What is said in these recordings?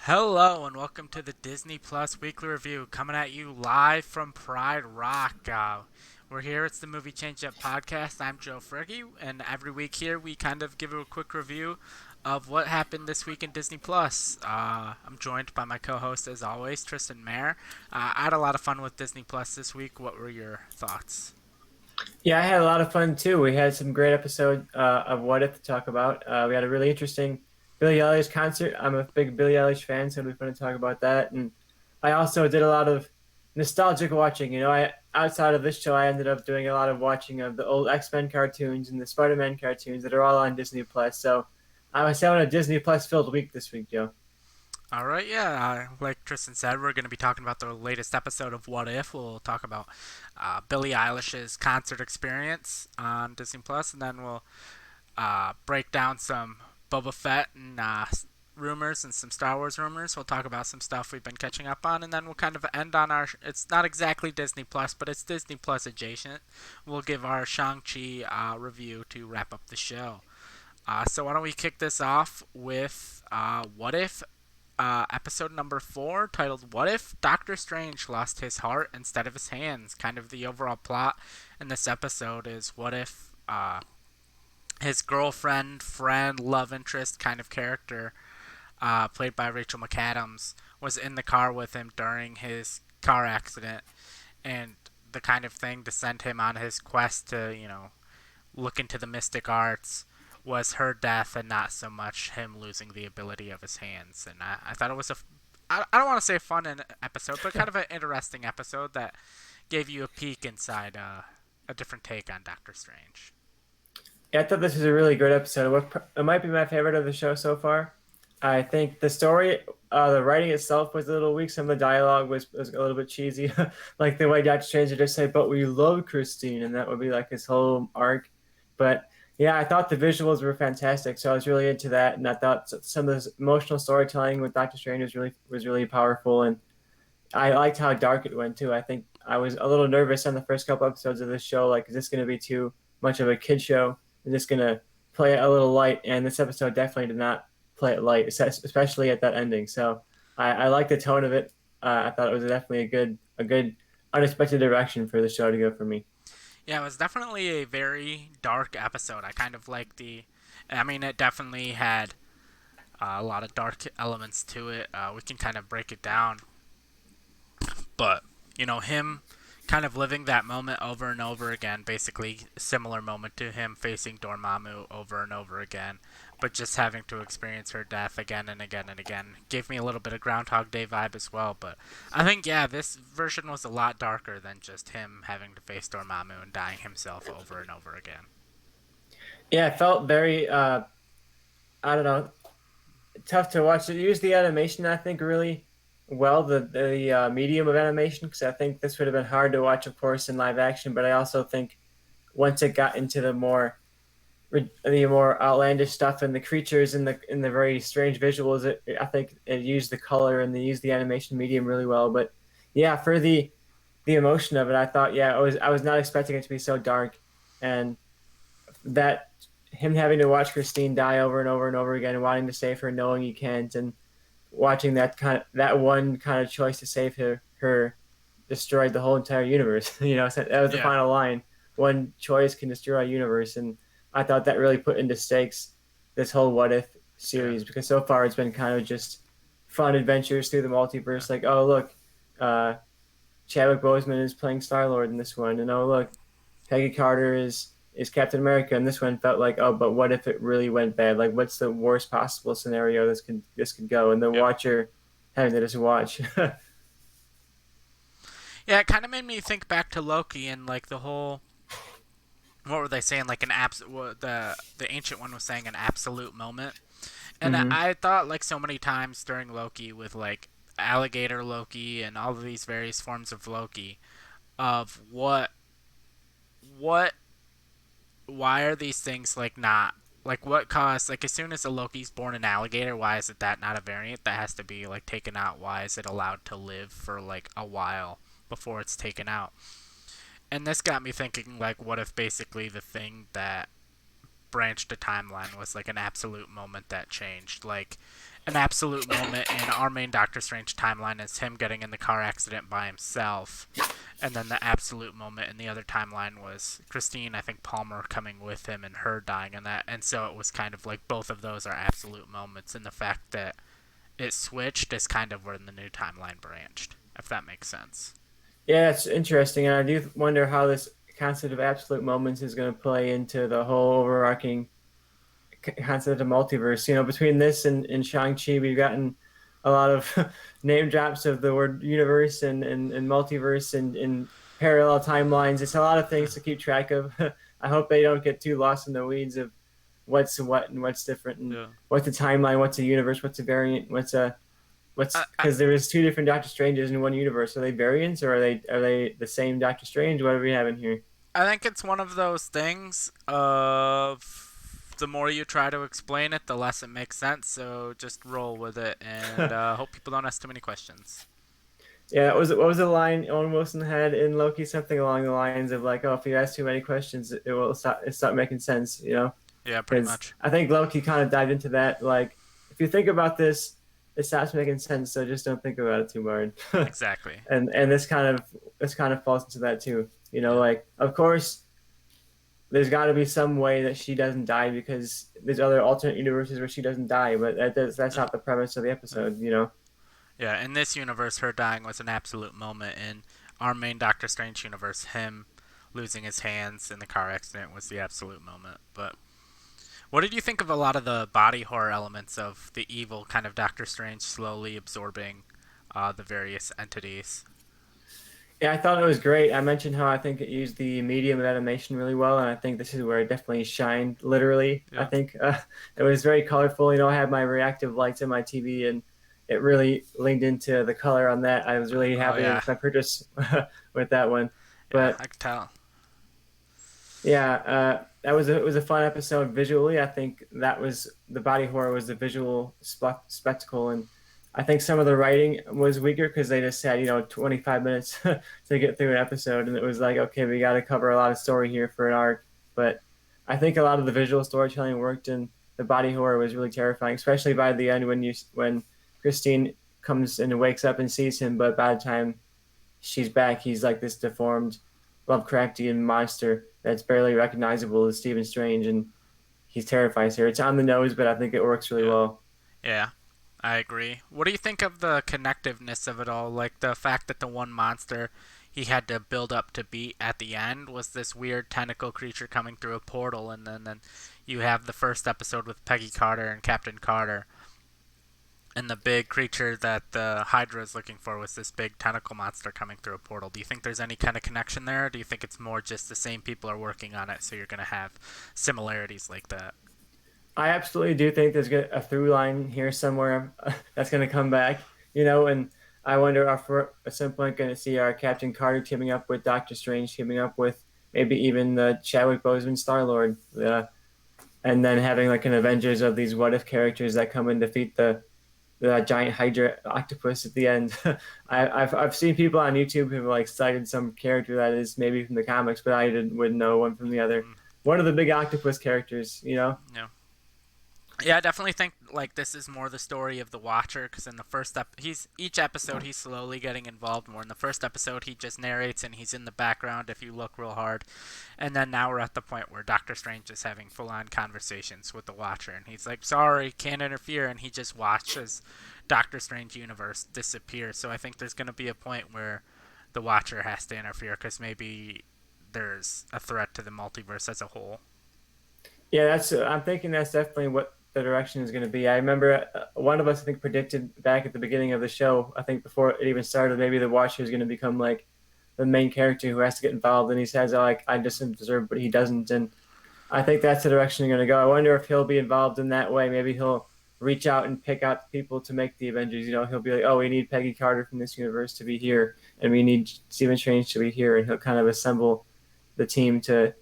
Hello and welcome to the Disney Plus Weekly Review, coming at you live from Pride Rock. We're here. It's the Movie Change Up podcast. I'm Joe Fricke, and every week here we kind of give you a quick review of what happened this week in Disney Plus. I'm joined by my co-host, as always, Tristan Mayer. I had a lot of fun with Disney Plus this week. What were your thoughts? Yeah, I had a lot of fun too. We had some great episode of What If to talk about. We had a really interesting Billie Eilish concert. I'm a big Billie Eilish fan, so it'll be fun to talk about that. And I also did a lot of nostalgic watching. I outside of this show, I ended up doing a lot of watching of the old X-Men cartoons and the Spider-Man cartoons that are all on Disney Plus. So I was having a Disney Plus filled week this week, Joe. All right, yeah. Like Tristan said, we're going to be talking about the latest episode of What If. We'll talk about Billie Eilish's concert experience on Disney Plus, and then we'll break down some Boba Fett and rumors and some Star Wars rumors. We'll talk about some stuff we've been catching up on, and then we'll kind of end on our. It's not exactly Disney Plus, but it's Disney Plus adjacent. We'll give our Shang-Chi review to wrap up the show. So why don't we kick this off with What If episode number 4, titled "What If Doctor Strange Lost His Heart Instead of His Hands?" Kind of the overall plot in this episode is what if his girlfriend, friend, love interest kind of character, played by Rachel McAdams, was in the car with him during his car accident, and the kind of thing to send him on his quest to, look into the mystic arts was her death and not so much him losing the ability of his hands. And I thought it was I don't want to say a fun episode, but kind of an interesting episode that gave you a peek inside a different take on Doctor Strange. Yeah, I thought this was a really good episode. It might be my favorite of the show so far. I think the story, the writing itself was a little weak. Some of the dialogue was a little bit cheesy, like the way Doctor Strange would just say, "But we love Christine," and that would be like his whole arc. But yeah, I thought the visuals were fantastic, so I was really into that, and I thought some of this emotional storytelling with Doctor Strange was really powerful, and I liked how dark it went too. I think I was a little nervous on the first couple episodes of this show. Like, is this going to be too much of a kid show? Is this going to play it a little light? And this episode definitely did not play it light, especially at that ending. So I like the tone of it. I thought it was definitely a good unexpected direction for the show to go for me. Yeah, it was definitely a very dark episode. I kind of like I mean, it definitely had a lot of dark elements to it. We can kind of break it down. But, him kind of living that moment over and over again, basically a similar moment to him facing Dormammu over and over again, but just having to experience her death again and again and again gave me a little bit of Groundhog Day vibe as well. But I think, yeah, this version was a lot darker than just him having to face Dormammu and dying himself over and over again. Yeah, it felt very I don't know, tough to watch. It used the animation, I think, really well, the medium of animation, because I think this would have been hard to watch, of course, in live action. But I also think once it got into the more outlandish stuff and the creatures and the very strange visuals, I think it used the color and they used the animation medium really well. But yeah, for the emotion of it, I thought, yeah, I was not expecting it to be so dark, and that him having to watch Christine die over and over and over again and wanting to save her, knowing he can't, and watching that one kind of choice to save her destroyed the whole entire universe. So that was the Yeah. final line. One choice can destroy a universe, and I thought that really put into stakes this whole What If Yeah. series, because so far it's been kind of just fun adventures through the multiverse. Like, oh look, uh, Chadwick Boseman is playing Star Lord in this one, and oh look, Peggy Carter is Captain America, and this one felt like, oh, but what if it really went bad? Like, what's the worst possible scenario this could go? And the Yep. watcher having to just watch. Yeah, it kind of made me think back to Loki and like the whole what were they saying, like the ancient one was saying an absolute moment. And hmm I thought, like so many times during Loki, with like alligator Loki and all of these various forms of Loki, of what, why are these things like not like what caused, like as soon as a Loki's born an alligator, why is it that not a variant that has to be like taken out? Why is it allowed to live for like a while before it's taken out? And this got me thinking, like, what if basically the thing that branched a timeline was like an absolute moment that changed? Like, an absolute moment in our main Doctor Strange timeline is him getting in the car accident by himself. And then the absolute moment in the other timeline was Christine, I think Palmer, coming with him and her dying in that. And so it was kind of like both of those are absolute moments. And the fact that it switched is kind of where the new timeline branched, if that makes sense. Yeah, it's interesting, and I do wonder how this concept of absolute moments is going to play into the whole overarching concept of multiverse. You know, between this and Shang-Chi, we've gotten a lot of name drops of the word universe and multiverse and parallel timelines. It's a lot of things to keep track of. I hope they don't get too lost in the weeds of what's what and what's different and Yeah. what's a timeline, what's a universe, what's a variant, what's I, because there was two different Doctor Stranges in one universe. Are they variants or are they the same Doctor Strange? What are we having here? I think it's one of those things of the more you try to explain it, the less it makes sense. So just roll with it and hope people don't ask too many questions. Yeah, what was the line Owen Wilson had in Loki? Something along the lines of like, "Oh, if you ask too many questions, it stop making sense." You know, Yeah, pretty because much. I think Loki kind of dived into that. Like, if you think about this, it stops making sense. So just don't think about it too hard. Exactly. And this kind of falls into that too. You know, Yeah. like of course there's got to be some way that she doesn't die because there's other alternate universes where she doesn't die, but that's Yeah. not the premise of the Yeah. episode. You know. Yeah. In this universe, her dying was an absolute moment. In our main Doctor Strange universe, him losing his hands in the car accident was the absolute moment. But what did you think of a lot of the body horror elements of the evil kind of Doctor Strange slowly absorbing the various entities? Yeah, I thought it was great. I mentioned how I think it used the medium of animation really well, and I think this is where it definitely shined. Literally, I Yeah. think it was very colorful. You know, I had my reactive lights in my TV, and it really leaned into the color on that. I was really Oh happy yeah. with my purchase with that one. Yeah, But I could tell. yeah, it was a fun episode visually. I think that was the body horror was the visual spectacle, and I think some of the writing was weaker because they just had 25 minutes to get through an episode, and it was like okay, we got to cover a lot of story here for an arc. But I think a lot of the visual storytelling worked, and the body horror was really terrifying, especially by the end when Christine comes and wakes up and sees him, but by the time she's back, he's like this deformed Lovecraftian monster that's barely recognizable as Stephen Strange, and he's terrifies her. It's on the nose, but I think it works really Yeah. well. Yeah. I agree. What do you think of the connectiveness of it all? Like the fact that the one monster he had to build up to beat at the end was this weird tentacle creature coming through a portal, and then you have the first episode with Peggy Carter and Captain Carter, and the big creature that the Hydra is looking for was this big tentacle monster coming through a portal. Do you think there's any kind of connection there? Or do you think it's more just the same people are working on it, so you're going to have similarities like that? I absolutely do think there's a through line here somewhere that's going to come back, and I wonder if we're at some point going to see our Captain Carter teaming up with Doctor Strange, teaming up with maybe even the Chadwick Boseman Star Lord, and then having like an Avengers of these what if characters that come and defeat the giant Hydra octopus at the end. I've seen people on YouTube who've like cited some character that is maybe from the comics, but wouldn't know one from the other. Mm, One of the big octopus characters. yeah. Yeah, I definitely think like this is more the story of the Watcher because in the he's each episode he's slowly getting involved more. In the first episode, he just narrates and he's in the background if you look real hard, and then now we're at the point where Doctor Strange is having full-on conversations with the Watcher, and he's like, "Sorry, can't interfere," and he just watches Doctor Strange universe disappear. So I think there's gonna be a point where the Watcher has to interfere because maybe there's a threat to the multiverse as a whole. Yeah, I'm thinking that's definitely what the direction is going to be. I remember one of us I think predicted back at the beginning of the show. I think before it even started, maybe the Watcher is going to become like the main character who has to get involved, and he says like I just observe, but he doesn't, and I think that's the direction you're going to go. I wonder if he'll be involved in that way. Maybe he'll reach out and pick out people to make the Avengers. He'll be like, oh, we need Peggy Carter from this universe to be here, and we need Stephen Strange to be here, and he'll kind of assemble the team to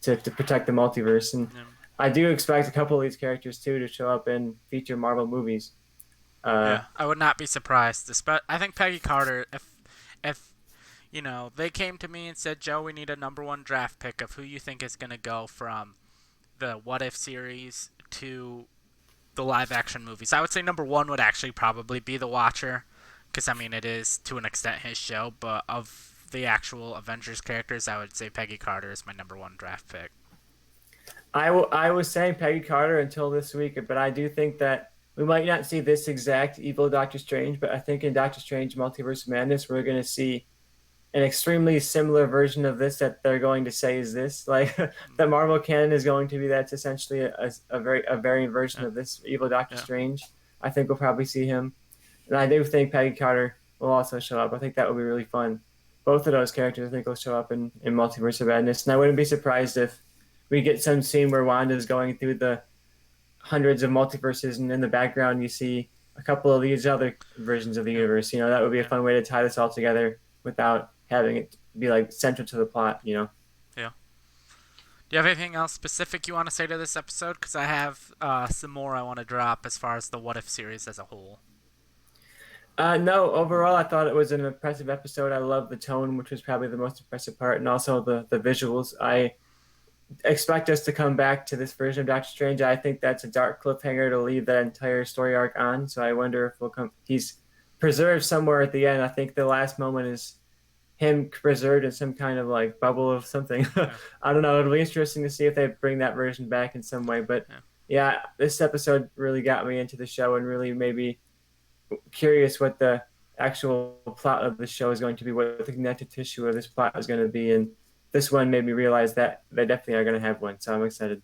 protect the multiverse. And Yeah. I do expect a couple of these characters too to show up in future Marvel movies. Uh, Yeah, I would not be surprised. I think Peggy Carter, if they came to me and said, "Joe, we need a number one draft pick of who you think is going to go from the What If series to the live action movies. I would say number one would actually probably be The Watcher, because I mean it is to an extent his show. But of the actual Avengers characters, I would say Peggy Carter is my number one draft pick. I was saying Peggy Carter until this week, but I do think that we might not see this exact evil Doctor Strange, but I think in Doctor Strange Multiverse of Madness, we're going to see an extremely similar version of this that they're going to say is this. Like the Marvel canon is going to be that's essentially a variant version Yeah, of this evil Doctor yeah, Strange. I think we'll probably see him. And I do think Peggy Carter will also show up. I think that will be really fun. Both of those characters I think will show up in Multiverse of Madness. And I wouldn't be surprised if we get some scene where Wanda is going through the hundreds of multiverses and in the background you see a couple of these other versions of the yeah, universe. That would be a yeah, fun way to tie this all together without having it be like central to the plot. yeah. Do you have anything else specific you want to say to this episode? Because I have some more I want to drop as far as the What If series as a whole. No, overall, I thought it was an impressive episode. I love the tone, which was probably the most impressive part, and also the visuals. I expect us to come back to this version of Doctor Strange. I think that's a dark cliffhanger to leave that entire story arc on. So I wonder if we'll come. He's preserved somewhere at the end. I think the last moment is him preserved in some kind of like bubble of something. Yeah, I don't know. It'll be interesting to see if they bring that version back in some way. But yeah, yeah, this episode really got me into the show and really made me curious what the actual plot of the show is going to be, what the connective tissue of this plot is going to be, and this one made me realize that they definitely are going to have one. So I'm excited.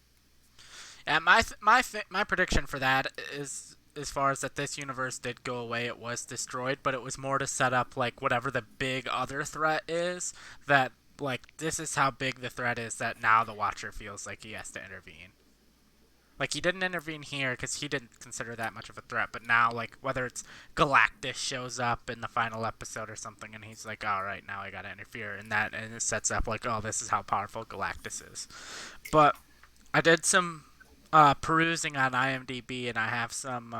yeah. My prediction for that is, as far as that this universe did go away, it was destroyed, but it was more to set up like whatever the big other threat is. That like this is how big the threat is that now the Watcher feels like he has to intervene. Like he didn't intervene here because he didn't consider that much of a threat, but now like whether it's Galactus shows up in the final episode or something, and he's like, all right, now I gotta interfere, and it sets up like, oh, this is how powerful Galactus is. But I did some perusing on IMDb, and I have some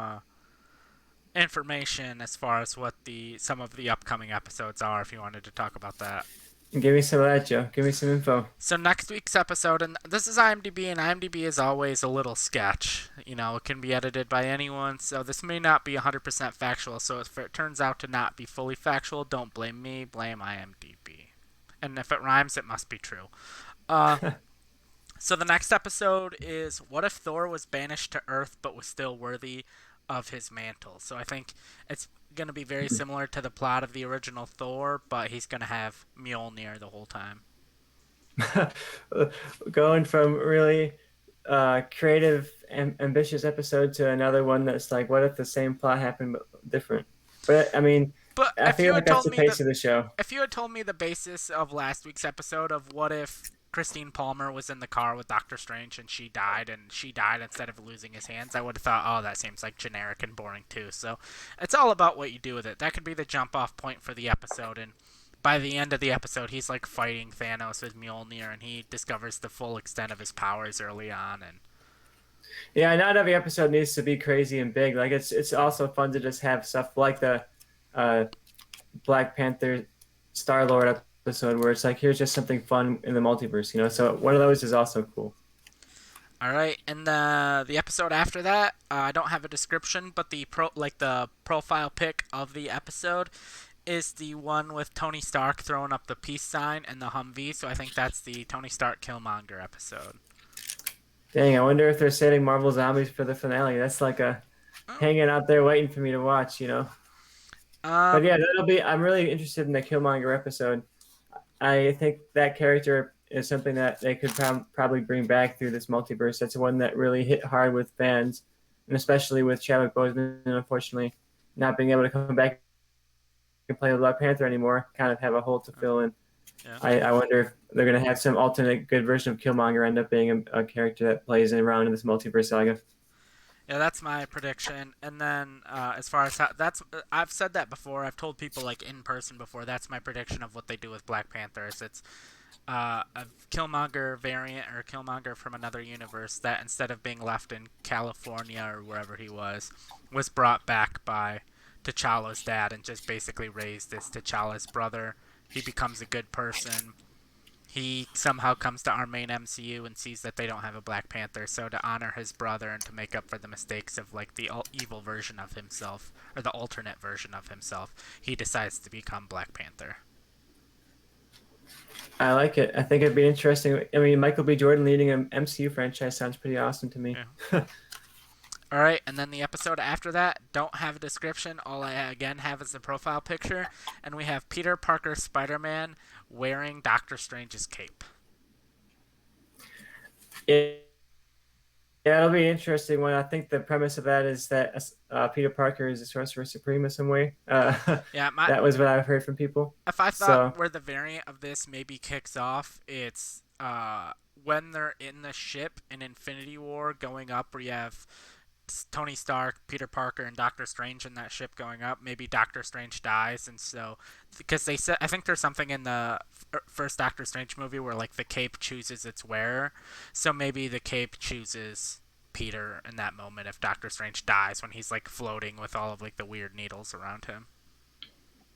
information as far as what the some of the upcoming episodes are. If you wanted to talk about that. Give me some of that, Joe. Give me some info. So next week's episode, and this is IMDb, and IMDb is always a little sketch. It can be edited by anyone, so this may not be 100% factual. So if it turns out to not be fully factual, don't blame me, blame IMDb. And if it rhymes, it must be true. Uh, so the next episode is what if Thor was banished to Earth but was still worthy of his mantle? So I think it's going to be very similar to the plot of the original Thor, but he's going to have Mjolnir the whole time. Going from really creative and ambitious episode to another one that's like, what if the same plot happened but different? But I mean, But I feel like that's the pace of the show. if you had told me the basis of last week's episode of what if Christine Palmer was in the car with Doctor Strange and she died instead of losing his hands, I would have thought, oh, that seems like generic and boring too. So it's all about what you do with it. That could be the jump off point for the episode, and by the end of the episode, he's like fighting Thanos with Mjolnir, and he discovers the full extent of his powers early on. And Yeah, not every episode needs to be crazy and big. Like it's also fun to just have stuff like the uh, Black Panther Star Lord episode where it's like here's just something fun in the multiverse. So one of those is also cool. all right, and the episode after that, I don't have a description, but the profile pic of the episode is the one with Tony Stark throwing up the peace sign and the Humvee. So I think that's the Tony Stark Killmonger episode. Dang, I wonder if they're saving Marvel Zombies for the finale. That's like a Oh. hanging out there waiting for me to watch. But Um, yeah, that'll be. I'm really interested in the Killmonger episode. I think that character is something that they could probably bring back through this multiverse. That's one that really hit hard with fans, and especially with Chadwick Boseman, unfortunately, not being able to come back and play with Black Panther anymore, kind of have a hole to fill in. yeah. I wonder if they're going to have some alternate good version of Killmonger end up being a character that plays around in this multiverse saga. Yeah, that's my prediction. And then as far as I've said that before. I've told people like in person before. That's my prediction of what they do with Black Panther. Is it's a Killmonger variant or Killmonger from another universe that instead of being left in California or wherever he was brought back by T'Challa's dad and just basically raised as T'Challa's brother. He becomes a good person, He somehow comes to our main MCU and sees that they don't have a Black Panther, so to honor his brother and to make up for the mistakes of like the evil version of himself or the alternate version of himself, he decides to become Black Panther. I like it. I think it'd be interesting. I mean, Michael B. Jordan leading an MCU franchise sounds pretty awesome to me. Yeah. All right, and then the episode after that don't have a description. All I again have is the profile picture, and we have Peter Parker Spider-Man wearing Doctor Strange's cape. Yeah, yeah, it'll be an interesting one. I think the premise of that is that Peter Parker is a sorcerer supreme in some way. Yeah, my That was what I've heard from people. if I thought So where the variant of this maybe kicks off, it's when they're in the ship in Infinity War going up, where you have Tony Stark, Peter Parker, and Doctor Strange in that ship going up. Maybe Doctor Strange dies, and so because they said I think there's something in the first Doctor Strange movie where like the cape chooses its wearer, so maybe the cape chooses Peter in that moment if Doctor Strange dies when he's like floating with all of like the weird needles around him.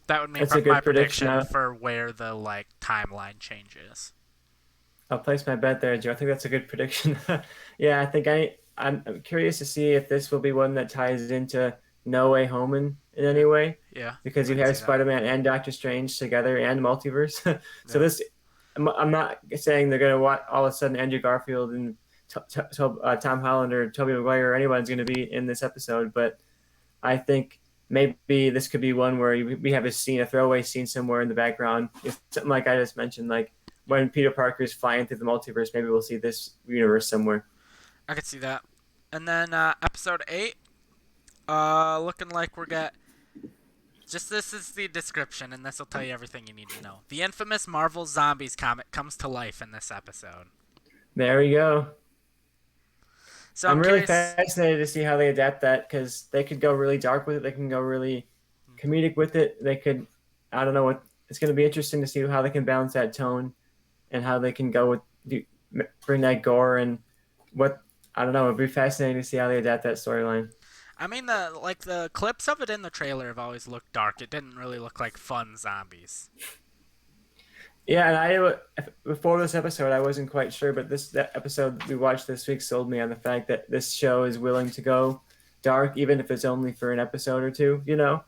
That would be that's a my good prediction. prediction for where the like timeline changes. I'll place my bet there, Joe. I think that's a good prediction. Yeah, I'm curious to see if this will be one that ties into No Way Home in any Yeah, way, yeah, because I you can have see that. Spider-Man and Doctor Strange together and multiverse. So Yeah, I'm not saying they're going to watch all of a sudden Andrew Garfield and Tom Holland or Tobey Maguire or anyone's going to be in this episode, but I think maybe this could be one where we have a throwaway scene somewhere in the background. It's something like I just mentioned, like yeah, when Peter Parker is flying through the multiverse, maybe we'll see this universe somewhere. I could see that. And then episode 8, looking like we're get just this is the description, and this will tell you everything you need to know. The infamous Marvel Zombies comic comes to life in this episode. There we go. So I'm I'm really curious. fascinated to see how they adapt that because they could go really dark with it. They can go really comedic with it. They could, I don't know what, it's going to be interesting to see how they can balance that tone and how they can go with, bring that gore and what, I don't know. It'd be fascinating to see how they adapt that storyline. I mean, the clips of it in the trailer have always looked dark. It didn't really look like fun zombies. Yeah, and before this episode, I wasn't quite sure, but that episode we watched this week sold me on the fact that this show is willing to go dark, even if it's only for an episode or two, you know.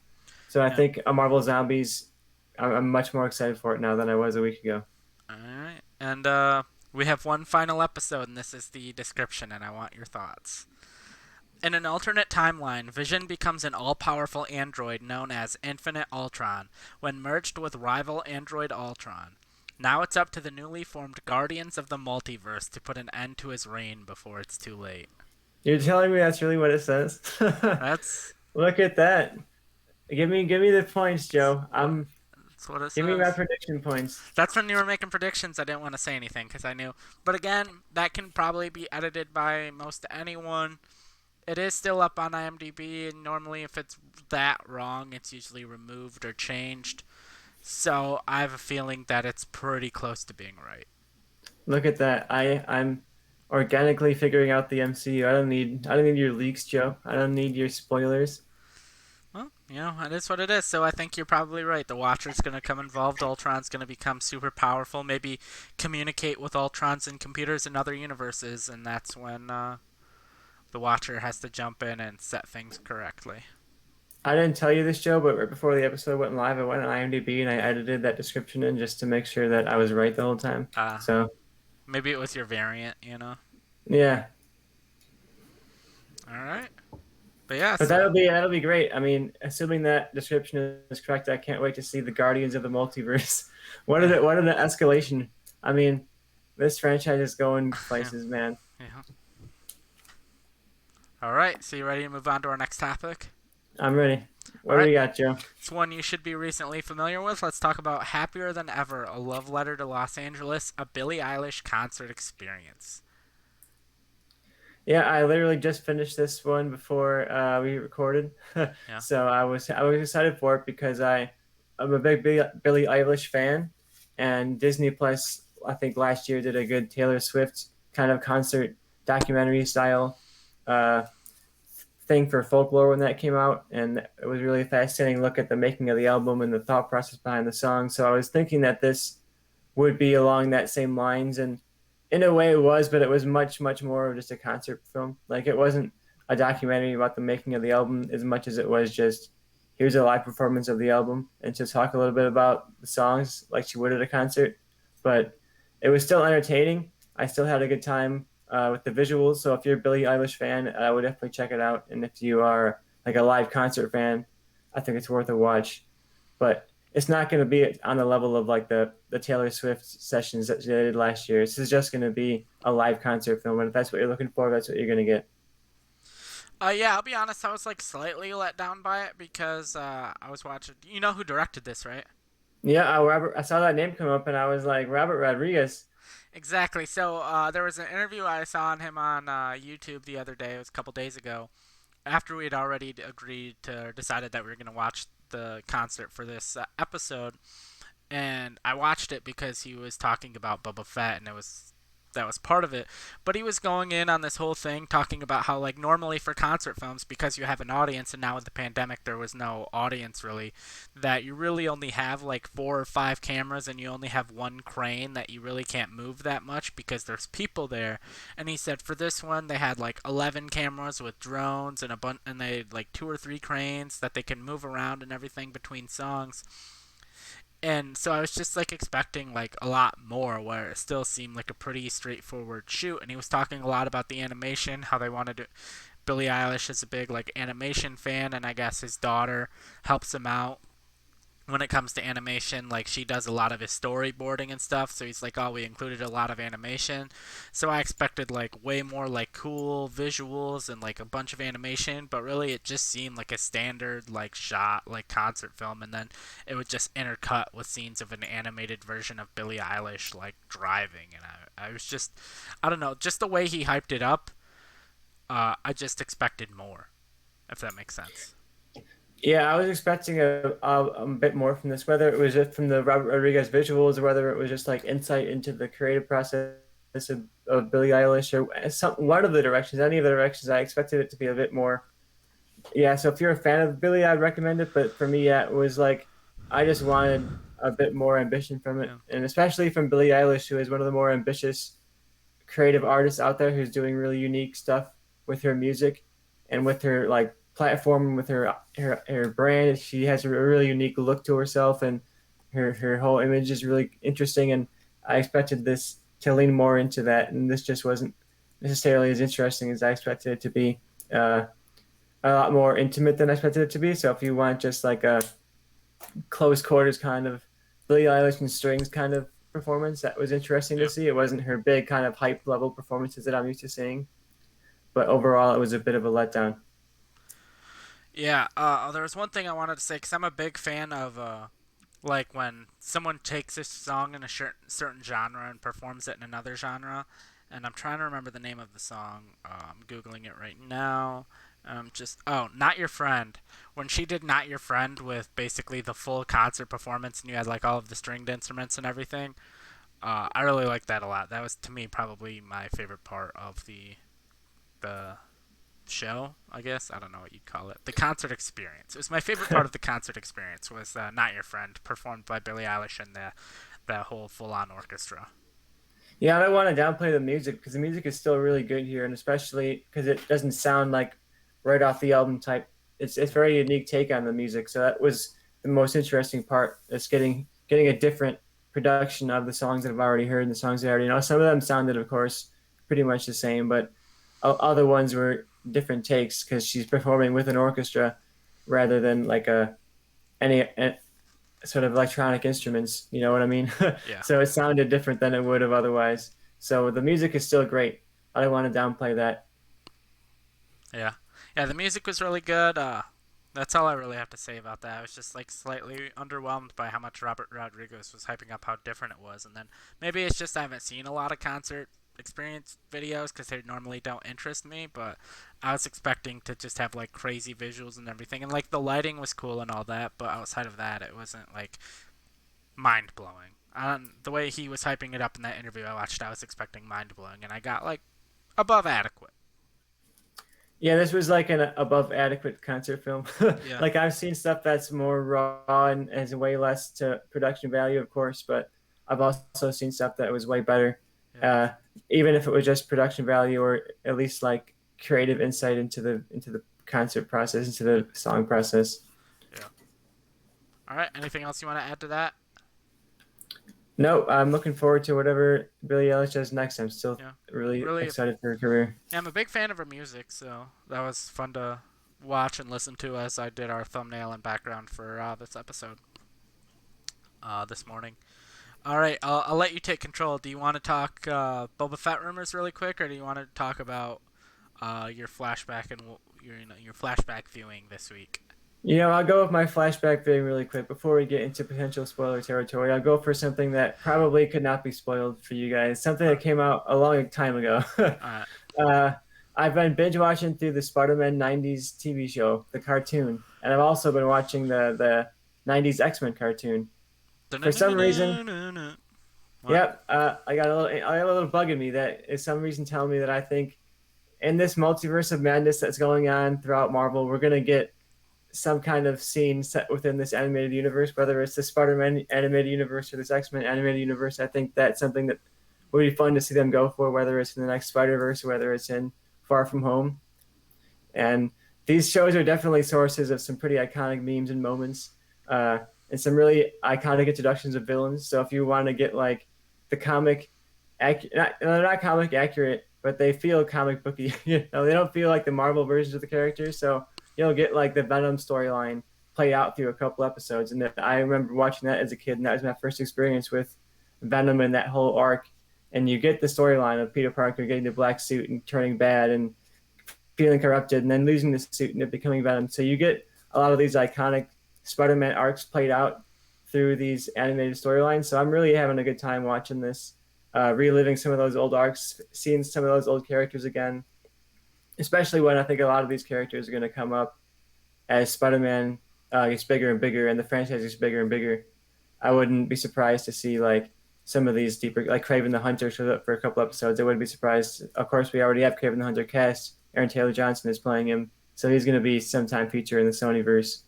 So I Yeah. think a Marvel Zombies, I'm much more excited for it now than I was a week ago. All right. And we have one final episode, and this is the description, and I want your thoughts. In an alternate timeline, Vision becomes an all-powerful android known as Infinite Ultron when merged with rival android Ultron. Now it's up to the newly formed Guardians of the Multiverse to put an end to his reign before it's too late. You're telling me that's really what it says? That's Look at that. Give me the points, Joe. what that's what it Give me my says. prediction points. That's when you were making predictions. I didn't want to say anything because I knew. But again, that can probably be edited by most anyone. It is still up on IMDb, and normally if it's that wrong, it's usually removed or changed. So I have a feeling that it's pretty close to being right. Look at that. I'm organically figuring out the MCU. I don't need your leaks, Joe. I don't need your spoilers. Well, it is what it is. So I think you're probably right. The Watcher's going to come involved. Ultron's going to become super powerful. Maybe communicate with Ultrons and computers in other universes, and that's when the Watcher has to jump in and set things correctly. I didn't tell you this, Joe, but right before the episode went live, I went on IMDb and I edited that description in just to make sure that I was right the whole time. Uh, So, Maybe it was your variant. yeah. All right. But yeah, But so that'll be great. I mean, assuming that description is correct, I can't wait to see the Guardians of the Multiverse. yeah, What are the escalation? I mean, this franchise is going yeah, places, man. yeah. All right. So you ready to move on to our next topic? I'm ready. All What do right. we got, Joe? It's one you should be recently familiar with. Let's talk about Happier Than Ever, a love letter to Los Angeles, a Billie Eilish concert experience. Yeah, I literally just finished this one before we recorded, Yeah. so I was excited for it because I'm a big Billie Eilish fan, and Disney Plus I think last year did a good Taylor Swift kind of concert documentary style uh, thing for folklore when that came out, and it was really a fascinating look at the making of the album and the thought process behind the song. So I was thinking that this would be along that same lines. And in a way, it was, but it was much, much more of just a concert film. Like it wasn't a documentary about the making of the album as much as it was just here's a live performance of the album and to talk a little bit about the songs like she would at a concert. But it was still entertaining. I still had a good time with the visuals. So if you're a Billie Eilish fan, I would definitely check it out. And if you are like a live concert fan, I think it's worth a watch. But it's not going to be on the level of like the Taylor Swift sessions that they did last year. This is just going to be a live concert film, and if that's what you're looking for, that's what you're going to get. Yeah, I'll be honest. I was like slightly let down by it because I was watching. You know who directed this, right? Yeah, Robert. I saw that name come up, and I was like, Robert Rodriguez. Exactly. So there was an interview I saw on him on YouTube the other day. It was a couple days ago. After we had already agreed to decided that we were going to watch the concert for this episode, and I watched it because he was talking about Boba Fett, and it was that was part of it. But he was going in on this whole thing talking about how like normally for concert films because you have an audience, and now with the pandemic there was no audience really, that you really only have like 4 or 5 cameras and you only have one crane that you really can't move that much because there's people there. And he said for this one they had like 11 cameras with drones and a bunch, and they had like 2 or 3 cranes that they can move around and everything between songs. And so I was just like expecting like a lot more where it still seemed like a pretty straightforward shoot. And he was talking a lot about the animation, how they wanted to. Billie Eilish is a big like animation fan, and I guess his daughter helps him out when it comes to animation. Like she does a lot of his storyboarding and stuff, so he's like, oh, we included a lot of animation. So I expected like way more like cool visuals and like a bunch of animation, but really it just seemed like a standard like shot like concert film. And then it would just intercut with scenes of an animated version of Billie Eilish like driving. And I was just, I don't know, just the way he hyped it up. I just expected more, if that makes sense. Yeah, I was expecting a bit more from this, whether it was just from the Robert Rodriguez visuals or whether it was just like insight into the creative process of Billie Eilish or one of the directions, any of the directions. I expected it to be a bit more. Yeah, so if you're a fan of Billie, I'd recommend it. But for me, yeah, it was like I just wanted a bit more ambition from it, Yeah. and especially from Billie Eilish, who is one of the more ambitious creative artist out there who's doing really unique stuff with her music and with her like platform and with her brand. She has a really unique look to herself, and her whole image is really interesting. And I expected this to lean more into that, and this just wasn't necessarily as interesting as I expected it to be. A lot more intimate than I expected it to be. So if you want just like a close quarters kind of Billie Eilish and strings kind of performance, that was interesting to Yeah. see. It wasn't her big kind of hype level performances that I'm used to seeing, but overall, it was a bit of a letdown. Yeah, there was one thing I wanted to say because I'm a big fan of like when someone takes a song in a certain genre and performs it in another genre. And I'm trying to remember the name of the song. I'm googling it right now. Just Not Your Friend. When she did Not Your Friend with basically the full concert performance, and you had like all of the stringed instruments and everything. I really liked that a lot. That was to me probably my favorite part of the show, I guess. I don't know what you'd call it. The concert experience. It was my favorite part of the concert experience was Not Your Friend, performed by Billie Eilish and the whole full-on orchestra. Yeah, I don't want to downplay the music because the music is still really good here, and especially because it doesn't sound like right off the album type. It's a very unique take on the music. So that was the most interesting part. Is getting a different production of the songs that I've already heard and the songs I already know. Some of them sounded, of course, pretty much the same, but other ones were different takes because she's performing with an orchestra rather than like any sort of electronic instruments. You know what I mean? Yeah, So it sounded different than it would have otherwise. So the music is still great. I don't want to downplay that. yeah, yeah. The music was really good. That's all I really have to say about that. I was just like slightly underwhelmed by how much Robert Rodriguez was hyping up how different it was, and then maybe it's just I haven't seen a lot of concert experience videos because they normally don't interest me. But I was expecting to just have like crazy visuals and everything, and like the lighting was cool and all that. But outside of that, it wasn't like mind blowing. The way he was hyping it up in that interview I watched, I was expecting mind blowing, and I got like above adequate. Yeah, this was like an above adequate concert film. Yeah, Like I've seen stuff that's more raw and has way less to production value, of course, but I've also seen stuff that was way better, Yeah. uh, even if it was just production value or at least like creative insight into the concert process, into Yeah. the song process. Yeah. All right. Anything else you want to add to that? No, I'm looking forward to whatever Billie Eilish does next. I'm still Yeah. really Really. excited for her career. Yeah, I'm a big fan of her music, so that was fun to watch and listen to as I did our thumbnail and background for this episode this morning. All right, I'll let you take control. Do you want to talk Boba Fett rumors really quick, or do you want to talk about your flashback and your flashback viewing this week? I'll go with my flashback viewing really quick before we get into potential spoiler territory. I'll go for something that probably could not be spoiled for you guys, something All that right, came out a long time ago. all right. uh, I've been binge watching through the Spider-Man 90s TV show, the cartoon, and I've also been watching the 90s X-Men cartoon. For some reason, What? yep, I got a little bug in me that is some reason telling me that I think in this multiverse of madness that's going on throughout Marvel, we're gonna get some kind of scene set within this animated universe, whether it's the Spider-Man animated universe or this X-Men animated universe. I think that's something that would be fun to see them go for, whether it's in the next Spider-Verse or whether it's in Far From Home. And these shows are definitely sources of some pretty iconic memes and moments, and some really iconic introductions of villains. So if you want to get like the comic, they're not comic accurate, but they feel comic booky. They don't feel like the Marvel versions of the characters. So you'll get like the Venom storyline played out through a couple episodes. And I remember watching that as a kid, and that was my first experience with Venom and that whole arc. And you get the storyline of Peter Parker getting the black suit and turning bad and feeling corrupted and then losing the suit and it becoming Venom. So you get a lot of these iconic Spider-Man arcs played out through these animated storylines. So I'm really having a good time watching this, reliving some of those old arcs, seeing some of those old characters again, especially when I think a lot of these characters are going to come up as Spider-Man gets bigger and bigger and the franchise gets bigger and bigger. I wouldn't be surprised to see like some of these deeper, like Craven the Hunter showed up for a couple episodes. I wouldn't be surprised. Of course, we already have Craven the Hunter cast. Aaron Taylor Johnson is playing him, so he's going to be sometime feature in the Sonyverse.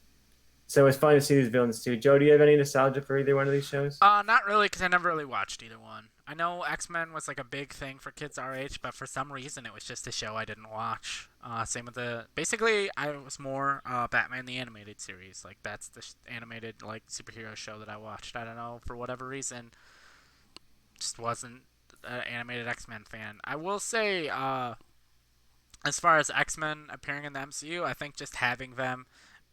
So it's fun to see these villains too. Joe, do you have any nostalgia for either one of these shows? Not really, because I never really watched either one. I know X Men was like a big thing for kids our age, but for some reason it was just a show I didn't watch. Same with the. Basically, I was more Batman the Animated Series. Like that's the animated like superhero show that I watched. I don't know for whatever reason, just wasn't an animated X Men fan. I will say, as far as X Men appearing in the MCU, I think just having them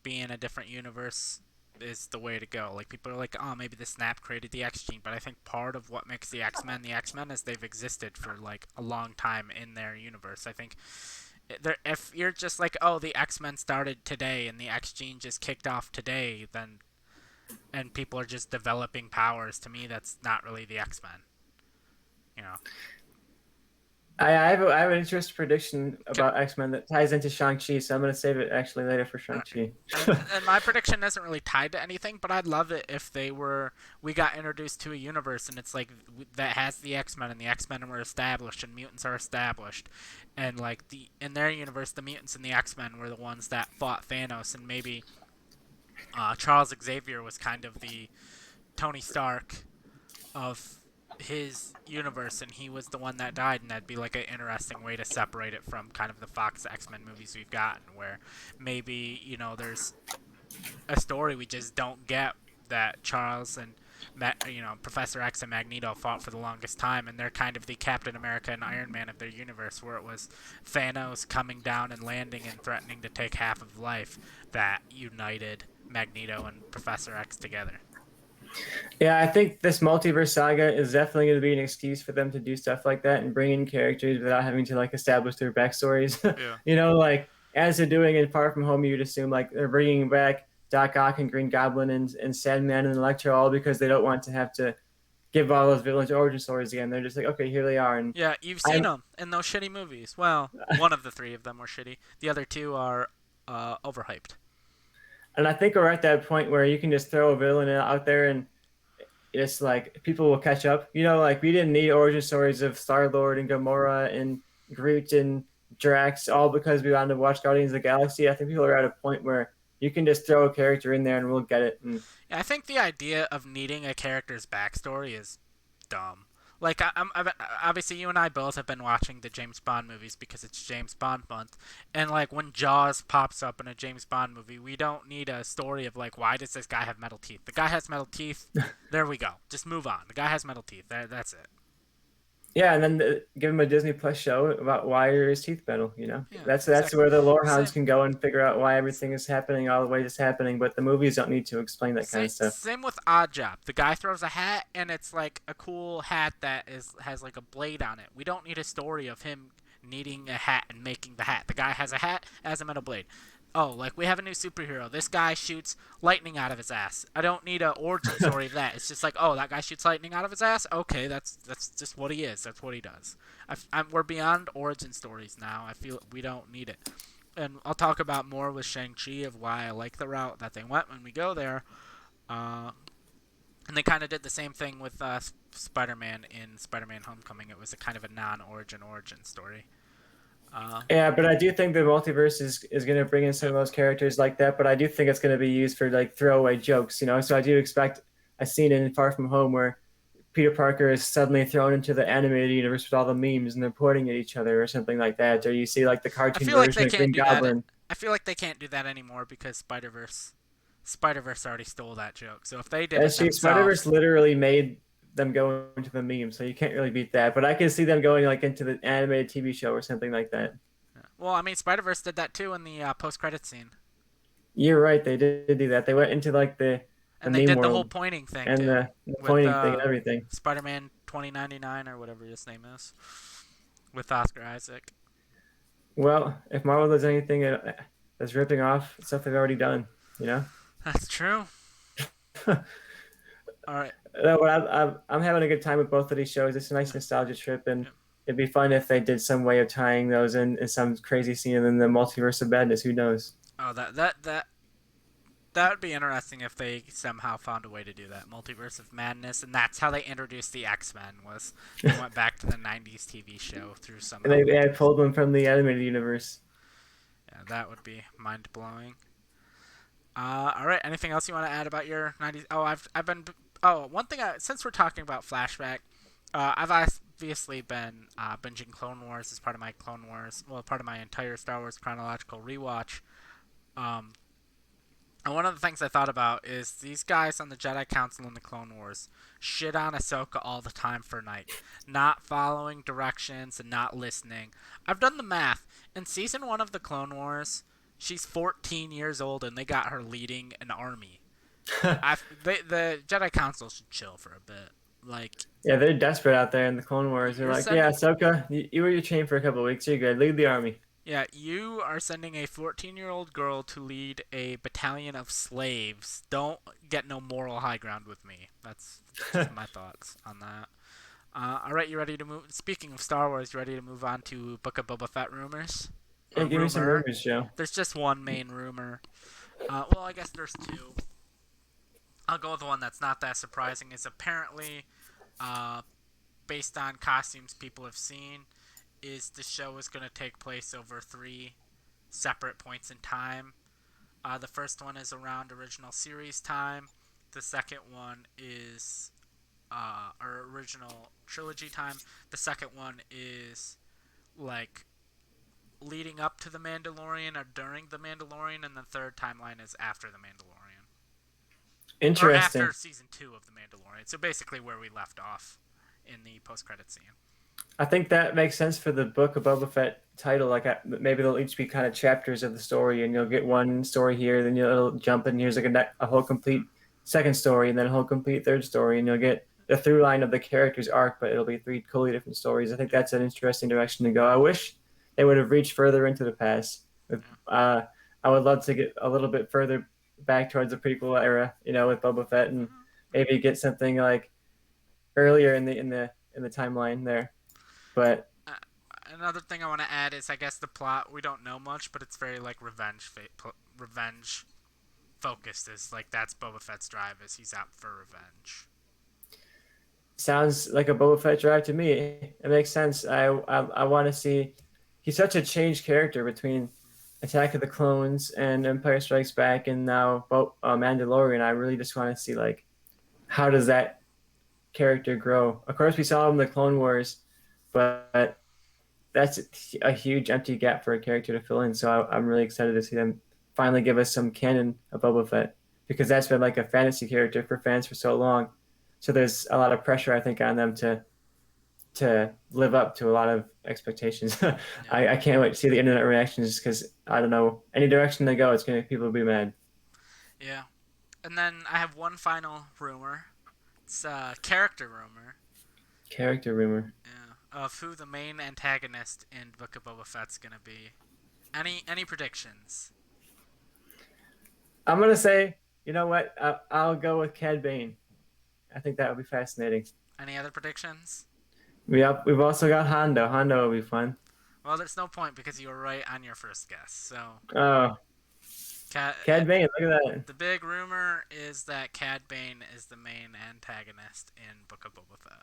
be in a different universe is the way to go. Like people are like, oh, maybe the Snap created the X gene, but I think part of what makes the X Men is they've existed for like a long time in their universe. I think if you're just like, oh, the X Men started today and the X gene just kicked off today, then and people are just developing powers. To me, that's not really the X Men. You know. I have an interest prediction about X-Men that ties into Shang-Chi, so I'm going to save it actually later for Shang-Chi. And my prediction isn't really tied to anything, but I'd love it if we got introduced to a universe and it's like that has the X-Men and the X-Men were established and mutants are established, and like in their universe the mutants and the X-Men were the ones that fought Thanos, and maybe Charles Xavier was kind of the Tony Stark of his universe and he was the one that died, and that'd be like an interesting way to separate it from kind of the Fox X-Men movies we've gotten, where maybe there's a story we just don't get, that Charles and Professor X and Magneto fought for the longest time, and they're kind of the Captain America and Iron Man of their universe, where it was Thanos coming down and landing and threatening to take half of life that united Magneto and Professor X together. Yeah, I think this multiverse saga is definitely going to be an excuse for them to do stuff like that and bring in characters without having to like establish their backstories. Yeah. Like as they're doing in Far From Home, you'd assume like they're bringing back Doc Ock and Green Goblin and Sandman and Electro all because they don't want to have to give all those villains origin stories again. They're just like, okay, here they are. And Yeah, you've seen I'm them in those shitty movies. Well, one of the three of them were shitty. The other two are overhyped. and I think we're at that point where you can just throw a villain out there and it's like people will catch up. Like we didn't need origin stories of Star Lord and Gamora and Groot and Drax all because we wanted to watch Guardians of the Galaxy. I think people are at a point where you can just throw a character in there and we'll get it. And Yeah, I think the idea of needing a character's backstory is dumb. Like obviously you and I both have been watching the James Bond movies because it's James Bond month, and like when Jaws pops up in a James Bond movie, we don't need a story of like why does this guy have metal teeth? The guy has metal teeth. There we go. Just move on. The guy has metal teeth. That's it. Yeah, and then give him a Disney Plus show about why are his teeth metal. Yeah, That's exactly. where the lore hounds Same. can go and figure out why everything is happening all the way it's happening. But the movies don't need to explain that kind Same, of stuff. same with Odd Job. The guy throws a hat, and it's like a cool hat that has like a blade on it. We don't need a story of him needing a hat and making the hat. The guy has a hat, has a metal blade. Oh, like we have a new superhero. This guy shoots lightning out of his ass. I don't need an origin story of that. It's just like, oh, that guy shoots lightning out of his ass. Okay, that's just what he is. That's what he does. We're beyond origin stories now. I feel we don't need it. And I'll talk about more with Shang-Chi of why I like the route that they went when we go there. Uh, and they kind of did the same thing with Spider-Man in Spider-Man: Homecoming. It was a kind of a non-origin story. Uh, Yeah, but I do think the multiverse is going to bring in some of those characters like that. But I do think it's going to be used for like throwaway jokes. So I do expect a scene in Far From Home where Peter Parker is suddenly thrown into the animated universe with all the memes and they're pointing at each other or something like that. Or you see like the I cartoon feel like they version of can't Green do that. Goblin. I feel like they can't do that anymore because Spider Verse already stole that joke. So if they did it Actually, Spider Verse themselves, literally made them go into the meme, so you can't really beat that. But I can see them going like into the animated TV show or something like that. well, I mean Spider Verse did that too in the post-credit scene, You're right, they did do that. They went into like the and they meme did the whole world pointing thing and too the with pointing thing and everything. Spider-Man 2099 or whatever his name is with Oscar Isaac. Well, if Marvel does anything that's ripping off stuff they've already done, you know. That's true. All right. No, but I'm having a good time with both of these shows. It's a nice Yeah. nostalgia trip, and Yeah. it'd be fun if they did some way of tying those in some crazy scene in the multiverse of madness. Who knows? Oh, that would be interesting if they somehow found a way to do that multiverse of madness, and that's how they introduced the X-Men. Was they went back to the '90s TV show through And somehow they multiverse. pulled them from the animated universe. Yeah, that would be mind blowing. All right. Anything else you want to add about your '90s? Oh, I've been. Oh, one thing. Since we're talking about flashback, I've obviously been binging Clone Wars as part of my Clone Wars. Well, part of my entire Star Wars chronological rewatch. Um, And one of the things I thought about is these guys on the Jedi Council in the Clone Wars shit on Ahsoka all the time for Night, not following directions and not listening. I've done the math. In season 1 of the Clone Wars, she's 14 years old and they got her leading an army. The Jedi Council should chill for a bit. Like, Yeah, they're desperate out there in the Clone Wars. They're you're like, yeah, sending Ahsoka, you were your chain for a couple of weeks. You're good. Lead the army. Yeah, you are sending a 14-year-old girl to lead a battalion of slaves. Don't get no moral high ground with me. That's just my thoughts on that. All right, you ready to move? Speaking of Star Wars, you ready to move on to Book of Boba Fett rumors? Or Hey, give me some rumor? rumors, Joe. There's just one main rumor. Well, I guess there's two. I'll go with the one that's not that surprising. Is apparently, uh, based on costumes people have seen, is the show is going to take place over three separate points in time. The first one is around original series time. The second one is our original trilogy time. The second one is like leading up to the Mandalorian or during the Mandalorian, and the third timeline is after the Mandalorian or after Interesting. season 2 of the Mandalorian. So basically where we left off in the post-credit scene. I think that makes sense for the Book of Boba Fett title. Like maybe they'll each be kind of chapters of the story, and you'll get one story here, then you'll jump in. Here's like a whole complete second story, and then a whole complete third story, and you'll get the through line of the character's arc, but it'll be three totally different stories. I think that's an interesting direction to go. I wish they would have reached further into the past. With, Yeah. I would love to get a little bit further back towards the prequel era, with Boba Fett, and maybe get something like earlier in the timeline there. But Uh, Another thing I want to add is I guess the plot we don't know much, but it's very like revenge focused. Is like that's Boba Fett's drive. Is he's out for sounds like a Boba Fett drive to me. It makes sense. I want to see. He's such a changed character between Attack of the Clones and Empire Strikes Back, and now Mandalorian. I really just want to see like how does that character grow. Of course, we saw him in the Clone Wars, but that's a huge empty gap for a character to fill in. So I'm really excited to see them finally give us some canon of Boba Fett because that's been like a fantasy character for fans for so long. So there's a lot of pressure, I think, on them to live up to a lot of expectations. Yep. I can't wait to see the internet reactions because I don't know any direction they go, it's gonna people will be mad. Yeah. And then I have one final rumor. It's a character rumor. Character rumor. Yeah. Of who the main antagonist in Book of Boba Fett's gonna be. Any predictions? I'm gonna say, you know what? I'll go with Cad Bane. I think that would be fascinating. Any other predictions? We've also got Hondo. Hondo will be fun. Well, there's no point because you were right on your first guess. So, Oh, Cad, Cad Bane, look at that. the big rumor is that Cad Bane is the main antagonist in Book of Boba Fett.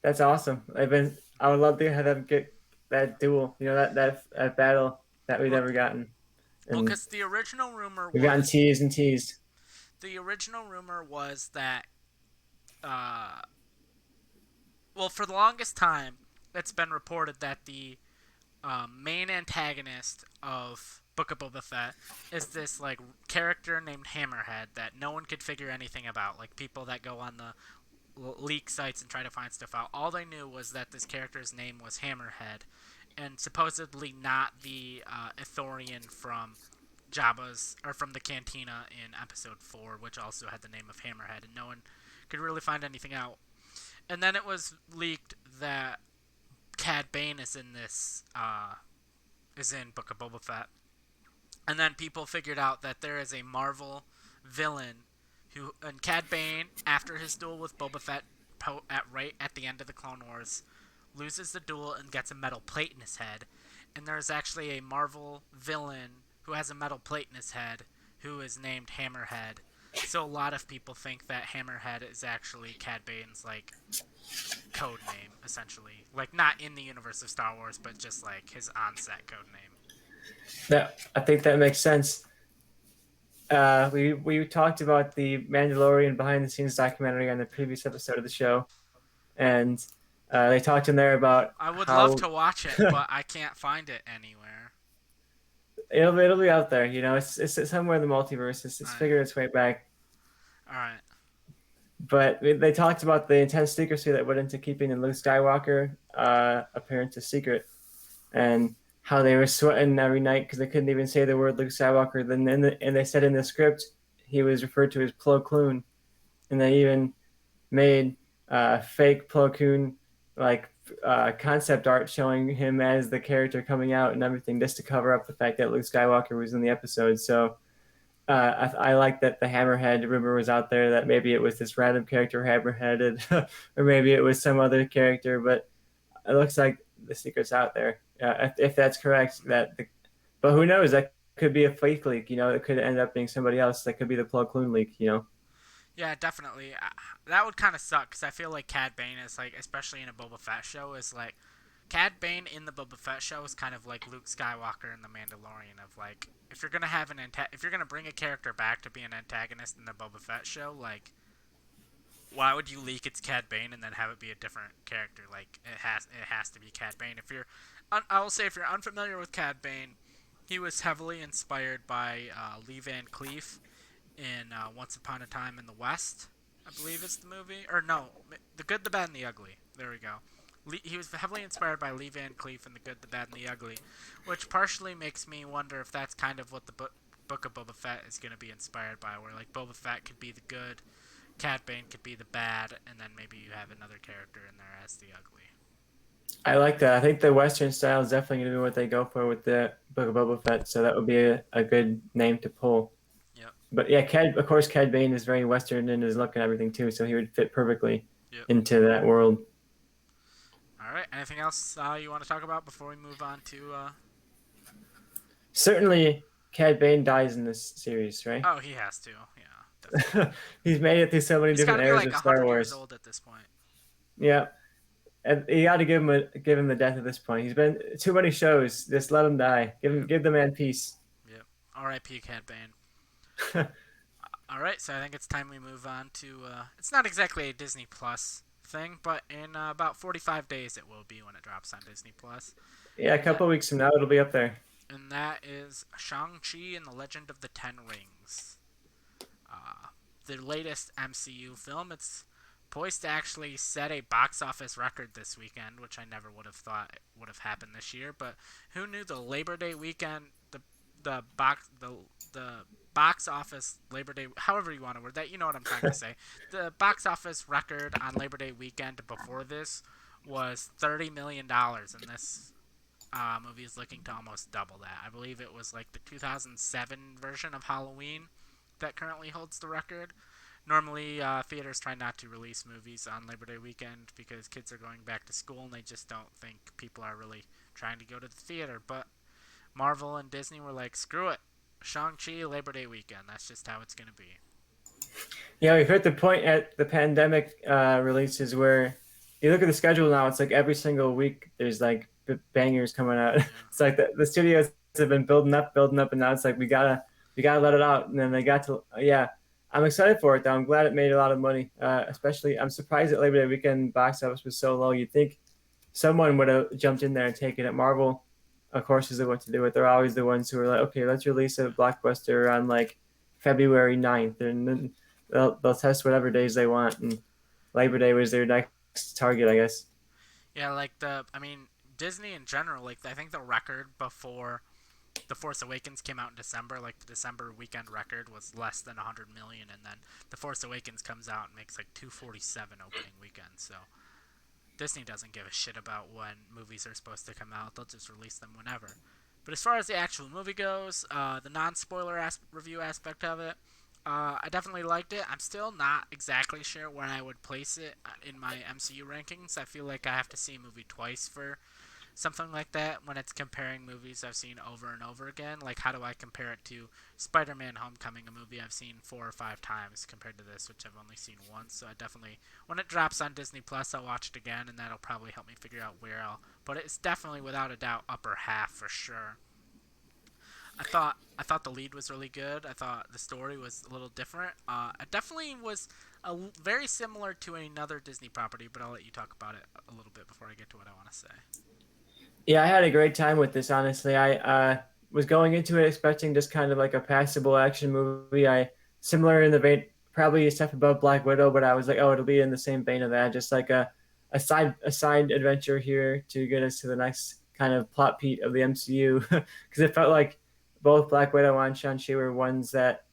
That's awesome. I would love to have them get that duel, that battle that we've Well, never gotten. well, And because the original rumor we've gotten was teased and teased. that, uh, well, for the longest time, it's been reported that the main antagonist of Book of Boba Fett is this like character named Hammerhead that no one could figure anything about. Like people that go on the leak sites and try to find stuff out. All they knew was that this character's name was Hammerhead, and supposedly not the Ithorian from Jabba's or from the Cantina in Episode 4, which also had the name of Hammerhead, and no one could really find anything out. And then it was leaked that Cad Bane is in Book of Boba Fett, and then people figured out that there is a Marvel villain who, and Cad Bane, after his duel with Boba Fett, right at the end of the Clone Wars, loses the duel and gets a metal plate in his head. And there's actually a Marvel villain who has a metal plate in his head who is named Hammerhead. So a lot of people think that Hammerhead is actually Cad Bane's like code name, essentially. Like not in the universe of Star Wars, but just like his on-set code name. I think that makes sense. We talked about the Mandalorian behind the scenes documentary on the previous episode of the show, and they talked in there about I would love how to watch it, but I can't find it anywhere. it'll be out there. It's somewhere in the multiverse. It's Alright. figured its way back. Alright. But they talked about the intense secrecy that went into keeping the Luke Skywalker appearance a secret, and how they were sweating every night because they couldn't even say the word Luke Skywalker. And they said in the script he was referred to as Plo Koon, and they even made fake Plo Koon like concept art showing him as the character coming out and everything, just to cover up the fact that Luke Skywalker was in the episode. So I like that the Hammerhead rumor was out there that maybe it was this random character Hammerheaded, or maybe it was some other character. But it looks like the secret's out there. If that's correct, but who knows? That could be a fake leak. It could end up being somebody else. That could be the Plo Koon leak. Yeah, definitely. That would kind of suck because I feel like Cad Bane is like, especially in a Boba Fett show, is like Cad Bane in the Boba Fett show is kind of like Luke Skywalker in the Mandalorian. Of like, if you're gonna have if you're gonna bring a character back to be an antagonist in the Boba Fett show, like, why would you leak it's Cad Bane and then have it be a different character? Like, it has to be Cad Bane. I will say, if you're unfamiliar with Cad Bane, he was heavily inspired by Lee Van Cleef in Once Upon a Time in the West, I believe is the movie. Or no, The Good, the Bad, and the Ugly. There we go. He was heavily inspired by Lee Van Cleef in The Good, the Bad, and the Ugly, which partially makes me wonder if that's kind of what the Book of Boba Fett is going to be inspired by, where like Boba Fett could be the good, Cad Bane could be the bad, and then maybe you have another character in there as the ugly. I like that. I think the Western style is definitely going to be what they go for with the Book of Boba Fett. So that would be a good name to pull. Yep. But yeah, of course, Cad Bane is very Western in his look and everything too. So he would fit perfectly Yep. into that world. All right. Anything else you want to talk about before we move on to? Certainly, Cad Bane dies in this series, right? Oh, he has to. Yeah, definitely. He's made it through so many He's got different to be eras like of Star 100 years Wars. old at this point. Yeah, and you got to give him the death at this point. He's been too many shows. Just let him die. Yep. Give the man peace. Yep. R.I.P. Cad Bane. All right, so I think it's time we move on to. It's not exactly a Disney Plus thing, but in about 45 days it will be when it drops on Disney Plus, Yeah, a and that couple of weeks from now it'll be up there. and that is Shang-Chi and the Legend of the Ten Rings. Uh, the latest MCU film. It's poised to actually set a box office record this weekend, which I never would have thought would have happened this year. But who knew the Labor Day weekend, the box office Labor Day, however you want to word that, you know what I'm trying to say. The box office record on Labor Day weekend before this was $30 million, and this movie is looking to almost double that. I believe it was like the 2007 version of Halloween that currently holds the record. Normally, theaters try not to release movies on Labor Day weekend because kids are going back to school and they just don't think people are really trying to go to the theater. But Marvel and Disney were like, screw it. Shang-Chi, Labor Day weekend. That's just how it's going to be. Yeah, we've hit the point at the pandemic releases where you look at the schedule now. It's like every single week there's like bangers coming out. Yeah. It's like the studios have been building up, and now it's like we gotta let it out. And then they got to yeah. I'm excited for it though. I'm glad it made a lot of money. Especially, I'm surprised that Labor Day weekend box office was so low. You'd think someone would have jumped in there and taken it. Marvel, of course, is the one to do it. They're always the ones who are like, okay, let's release a blockbuster on like February 9th, and then they'll test whatever days they want. And Labor Day was their next target, I guess. Yeah, like I mean, Disney in general, like, I think the record before The Force Awakens came out in December, like the December weekend record was less than 100 million, and then The Force Awakens comes out and makes like 247 opening weekend. So Disney doesn't give a shit about when movies are supposed to come out; they'll just release them whenever. But as far as the actual movie goes, the non-spoiler review aspect of it, I definitely liked it. I'm still not exactly sure where I would place it in my MCU rankings. I feel like I have to see a movie twice for something like that when it's comparing movies I've seen over and over again. Like, how do I compare it to Spider-Man: Homecoming, a movie I've seen 4 or 5 times, compared to this, which I've only seen once. So I definitely, when it drops on Disney Plus, I'll watch it again, and that'll probably help me figure out where I'll. But it's definitely, without a doubt, upper half for sure. I thought the lead was really good. I thought the story was a little different. It definitely was very similar to another Disney property, but I'll let you talk about it a little bit before I get to what I want to say. Yeah, I had a great time with this. Honestly, I was going into it expecting just kind of like a passable action movie. I similar in the vein, probably a step above Black Widow, but I was like, oh, it'll be in the same vein of that, just like a side adventure here to get us to the next kind of plot beat of the MCU, because it felt like both Black Widow and Shang-Chi were ones that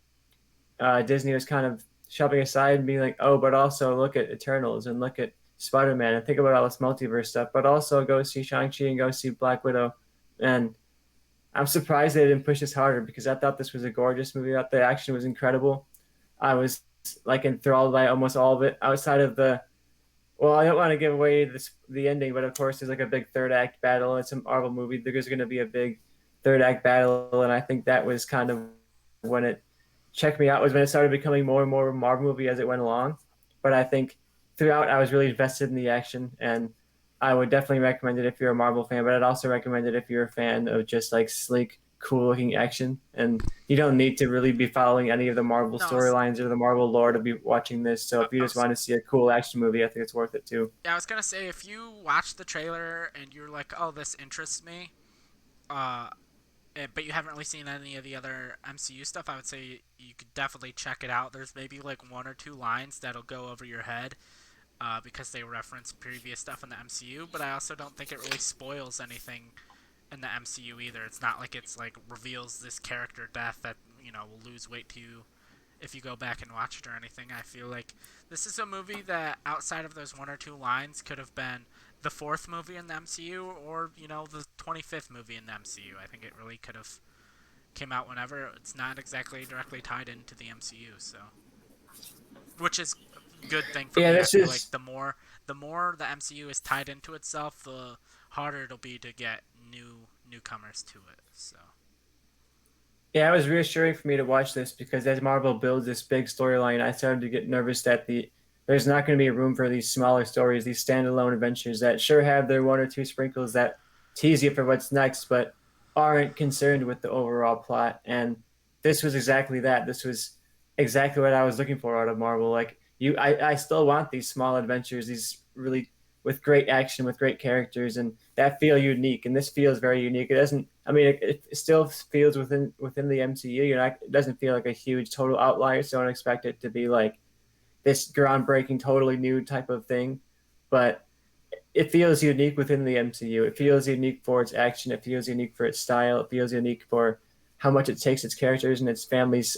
Disney was kind of shoving aside and being like, oh, but also look at Eternals and look at Spider Man and think about all this multiverse stuff, but also go see Shang-Chi and go see Black Widow. And I'm surprised they didn't push this harder because I thought this was a gorgeous movie. I thought the action was incredible. I was like enthralled by almost all of it outside of the. Well, I don't want to give away the ending, but of course, there's like a big third act battle. It's a Marvel movie. There's going to be a big third act battle, and I think that was kind of when it checked me out was when it started becoming more and more of a Marvel movie as it went along. But I think throughout I was really invested in the action, and I would definitely recommend it if you're a Marvel fan. But I'd also recommend it if you're a fan of just like sleek, cool looking action, and you don't need to really be following any of the Marvel No, storylines or the Marvel lore to be watching this. So if you I just was want to see a cool action movie, I think it's worth it too. yeah, I was gonna say, if you watch the trailer and you're like, "Oh, this interests me," uh, but you haven't really seen any of the other MCU stuff, I would say you could definitely check it out. There's maybe like one or two lines that'll go over your head, because they reference previous stuff in the MCU. But I also don't think it really spoils anything in the MCU either. It's not like it's like reveals this character death that will lose weight to you if you go back and watch it or anything. I feel like this is a movie that, outside of those one or two lines, could have been the fourth movie in the MCU, or the 25th movie in the MCU. I think it really could have came out whenever. It's not exactly directly tied into the MCU, so, which is a good thing for Yeah, me. I this feel like is the more the MCU is tied into itself, the harder it'll be to get newcomers to it. So Yeah, it was reassuring for me to watch this because as Marvel builds this big storyline, I started to get nervous that there's not going to be room for these smaller stories, these standalone adventures that sure have their one or two sprinkles that tease you for what's next, but aren't concerned with the overall plot. And this was exactly that. This was exactly what I was looking for out of Marvel. Like I still want these small adventures, these really with great action, with great characters, and that feel unique. And this feels very unique. It doesn't. I mean, it still feels within the MCU. It doesn't feel like a huge total outlier. So don't expect it to be like this groundbreaking, totally new type of thing. But it feels unique within the MCU. It feels unique for its action. It feels unique for its style. It feels unique for how much it takes its characters and its families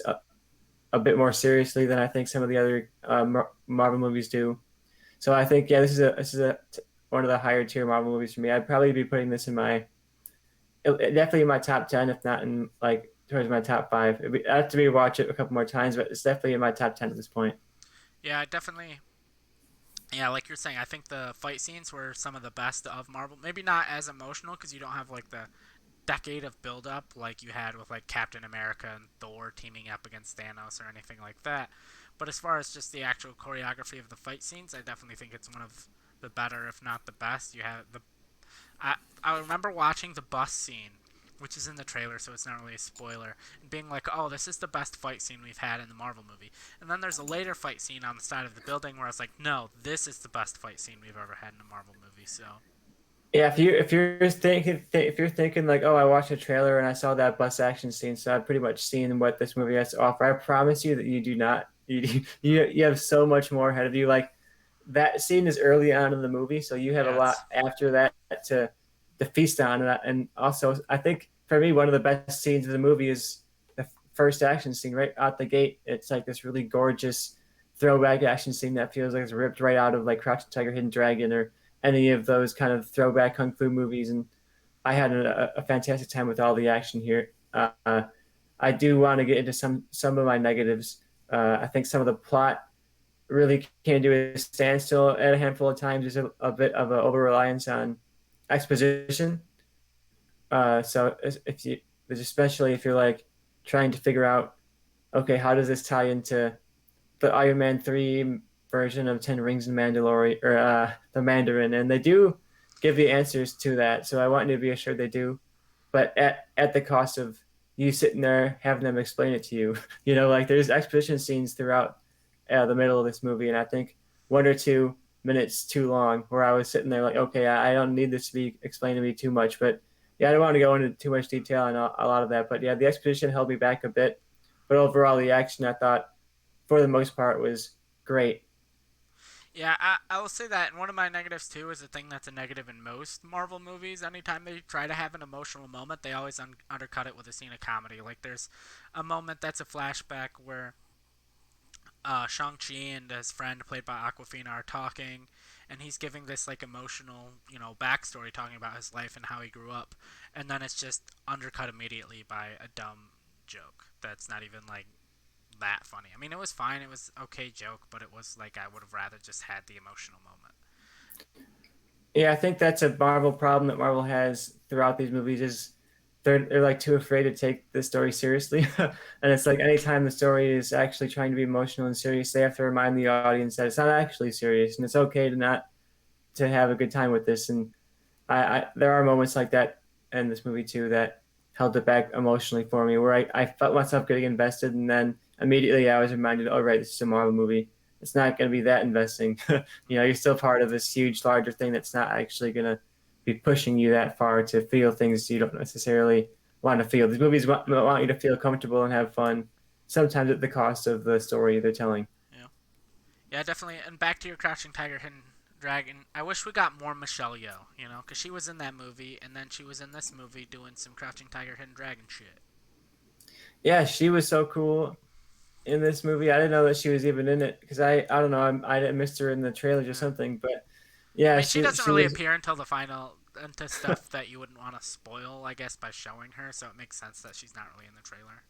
a bit more seriously than I think some of the other Marvel movies do. So I think yeah, this is one of the higher tier Marvel movies for me. I'd probably be putting this in my definitely in my top 10, if not in like towards my top five. I have to rewatch it a couple more times, but it's definitely in my top 10 at this point. Yeah, definitely. Yeah, like you're saying, I think the fight scenes were some of the best of Marvel. Maybe not as emotional because you don't have like the decade of build up like you had with like Captain America and Thor teaming up against Thanos or anything like that. But as far as just the actual choreography of the fight scenes, I definitely think it's one of the better, if not the best. You have the I remember watching the bus scene, which is in the trailer, so it's not really a spoiler, and being like, "Oh, this is the best fight scene we've had in the Marvel movie." And then there's a later fight scene on the side of the building where I was like, "No, this is the best fight scene we've ever had in a Marvel movie." So, Yeah, if you're thinking like, oh, I watched a trailer and I saw that bus action scene, so I've pretty much seen what this movie has to offer. I promise you that you do not. You have so much more ahead of you. Like that scene is early on in the movie, so you have a yeah, lot it's after that to feast on. And also, I think for me, one of the best scenes of the movie is the first action scene right out the gate. It's like this really gorgeous throwback action scene that feels like it's ripped right out of like Crouching Tiger, Hidden Dragon, or any of those kind of throwback kung fu movies. And I had a fantastic time with all the action here. I do want to get into some of my negatives. I think some of the plot really can do a standstill at a handful of times. There's a bit of an over reliance on exposition. So if you, especially if you're like trying to figure out, okay, how does this tie into the Iron Man 3 version of Ten Rings and Mandalorian or the Mandarin, and they do give the answers to that. So I want you to be assured they do, but at the cost of you sitting there having them explain it to you. Like there's exposition scenes throughout the middle of this movie, and I think 1 or 2 minutes too long, where I was sitting there like, okay, I don't need this to be explained to me too much, but yeah, I don't want to go into too much detail on a lot of that, but yeah, the exposition held me back a bit, but overall the action I thought for the most part was great. yeah. I will say that, and one of my negatives too is a thing that's a negative in most Marvel movies. Anytime they try to have an emotional moment, they always undercut it with a scene of comedy. Like there's a moment that's a flashback where Shang-Chi and his friend, played by Aquafina, are talking, and he's giving this like emotional, backstory, talking about his life and how he grew up, and then it's just undercut immediately by a dumb joke that's not even like that funny. I mean, it was fine, it was okay joke, but it was like I would have rather just had the emotional moment. Yeah, I think that's a Marvel problem that Marvel has throughout these movies is they're like too afraid to take the story seriously. And it's like anytime the story is actually trying to be emotional and serious, they have to remind the audience that it's not actually serious and it's okay to not to have a good time with this. And I there are moments like that in this movie too that held it back emotionally for me, where I felt myself getting invested, and then immediately I was reminded, oh right, this is a Marvel movie. It's not going to be that investing. You're still part of this huge, larger thing that's not actually going to be pushing you that far to feel things you don't necessarily want to feel. These movies want you to feel comfortable and have fun, sometimes at the cost of the story they're telling. Yeah, yeah, definitely. And back to your Crouching Tiger, Hidden Dragon. I wish we got more Michelle Yeoh, because she was in that movie, and then she was in this movie doing some Crouching Tiger, Hidden Dragon shit. Yeah, she was so cool in this movie. I didn't know that she was even in it because I don't know I missed her in the trailers or Yeah. something. But I yeah, mean, she doesn't she really was appear until the final, into stuff that you wouldn't want to spoil, I guess, by showing her. So it makes sense that she's not really in the trailer.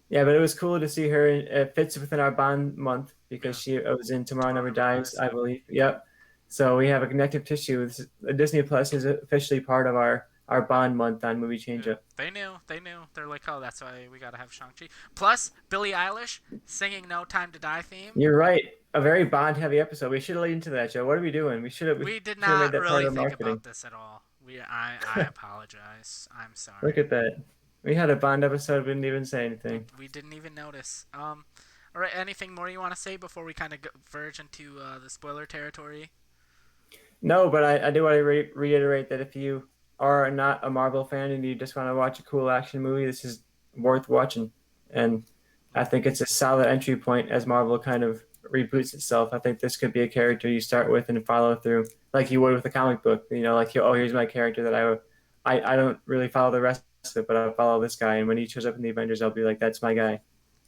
yeah, but it was cool to see her. It fits within our Bond month because Yeah, she was in Tomorrow Tomorrow Never Never Dies, Dies. I Yep. believe. Yep. So we have a connective tissue. Disney Plus is officially part of our Bond month on Movie Change Yeah, Up. they knew. They knew. They're like, oh, that's why we gotta have Shang-Chi. Plus, Billie Eilish singing "No Time to Die" theme. You're right. A very Bond heavy episode. We should have leaned into that, Joe. What are we doing? We We did should have made not that part really of think marketing. about this at all. I apologize. I'm Look sorry. at that. We had a Bond episode, we didn't even say We anything. we didn't even notice. All right, anything more you want to say before we kind of verge into the spoiler territory? No, but I do want to reiterate that if you are not a Marvel fan and you just want to watch a cool action movie, this is worth watching. And I think it's a solid entry point as Marvel kind of reboots itself. I think this could be a character you start with and follow through, like you would with a comic book. You know, like oh, here's my character that I don't really follow the rest of it, but I follow this guy. And when he shows up in the Avengers, I'll be like, that's my guy.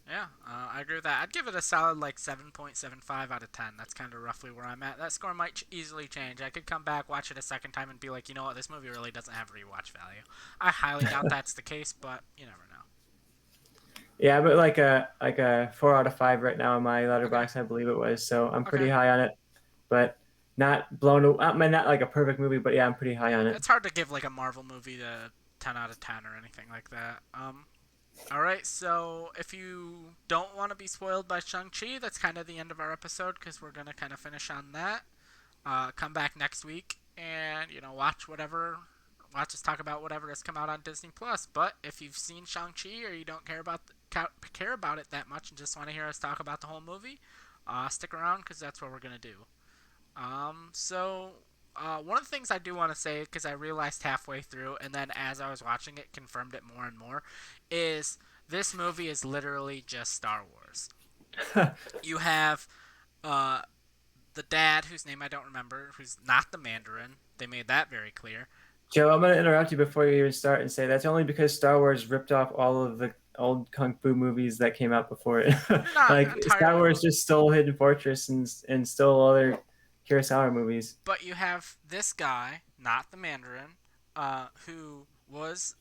Yeah, I agree with that. I'd give it a solid like 7.75 out of 10. That's kind of roughly where I'm at. That score might easily change. I could come back, watch it a second time, and be like, you know what, this movie really doesn't have rewatch value. I highly doubt that's the case, but you never know. Yeah, but like a 4 out of 5 right now in my Okay, letterbox, I believe it was. So I'm pretty okay. high on it, but not blown. I mean, not like a perfect movie, but yeah, I'm pretty high Yeah, on it. it's hard to give like a Marvel movie the 10 out of 10 or anything like that. All right, so if you don't want to be spoiled by Shang-Chi, that's kind of the end of our episode because we're going to kind of finish on that. Come back next week and, watch us talk about whatever has come out on Disney Plus. But if you've seen Shang-Chi or you don't care about it that much and just want to hear us talk about the whole movie, stick around because that's what we're going to do. One of the things I do want to say, because I realized halfway through, and then as I was watching it, confirmed it more and more, is this movie is literally just Star Wars. You have uh, the dad, whose name I don't remember, who's not the Mandarin. They made that very clear. Joe, I'm going to interrupt you before you even start and say that's only because Star Wars ripped off all of the old kung fu movies that came out before it. You're not Like Star entirely Wars wrong. just stole Hidden Fortress and stole other Kurosawa movies. But you have this guy, not the Mandarin, who was,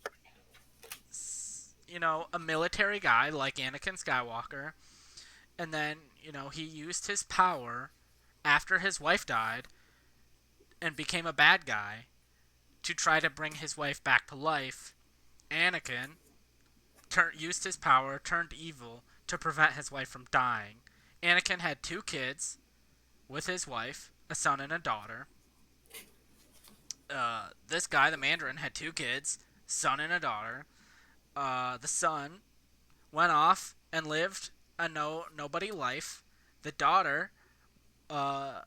a military guy like Anakin Skywalker, and then he used his power after his wife died and became a bad guy to try to bring his wife back to life. Anakin used his power, turned evil to prevent his wife from dying. Anakin had two kids with his wife, a son and a daughter. This guy, the Mandarin, had two kids, son and a daughter. The son went off and lived a nobody life. The daughter uh,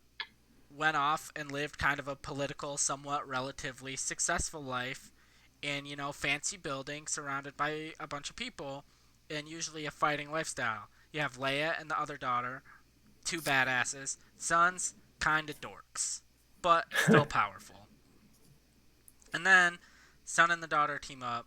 went off and lived kind of a political, somewhat relatively successful life in, fancy buildings surrounded by a bunch of people and usually a fighting lifestyle. You have Leia and the other daughter, two badasses. Sons, kind of dorks, but still powerful. And then, son and the daughter team up,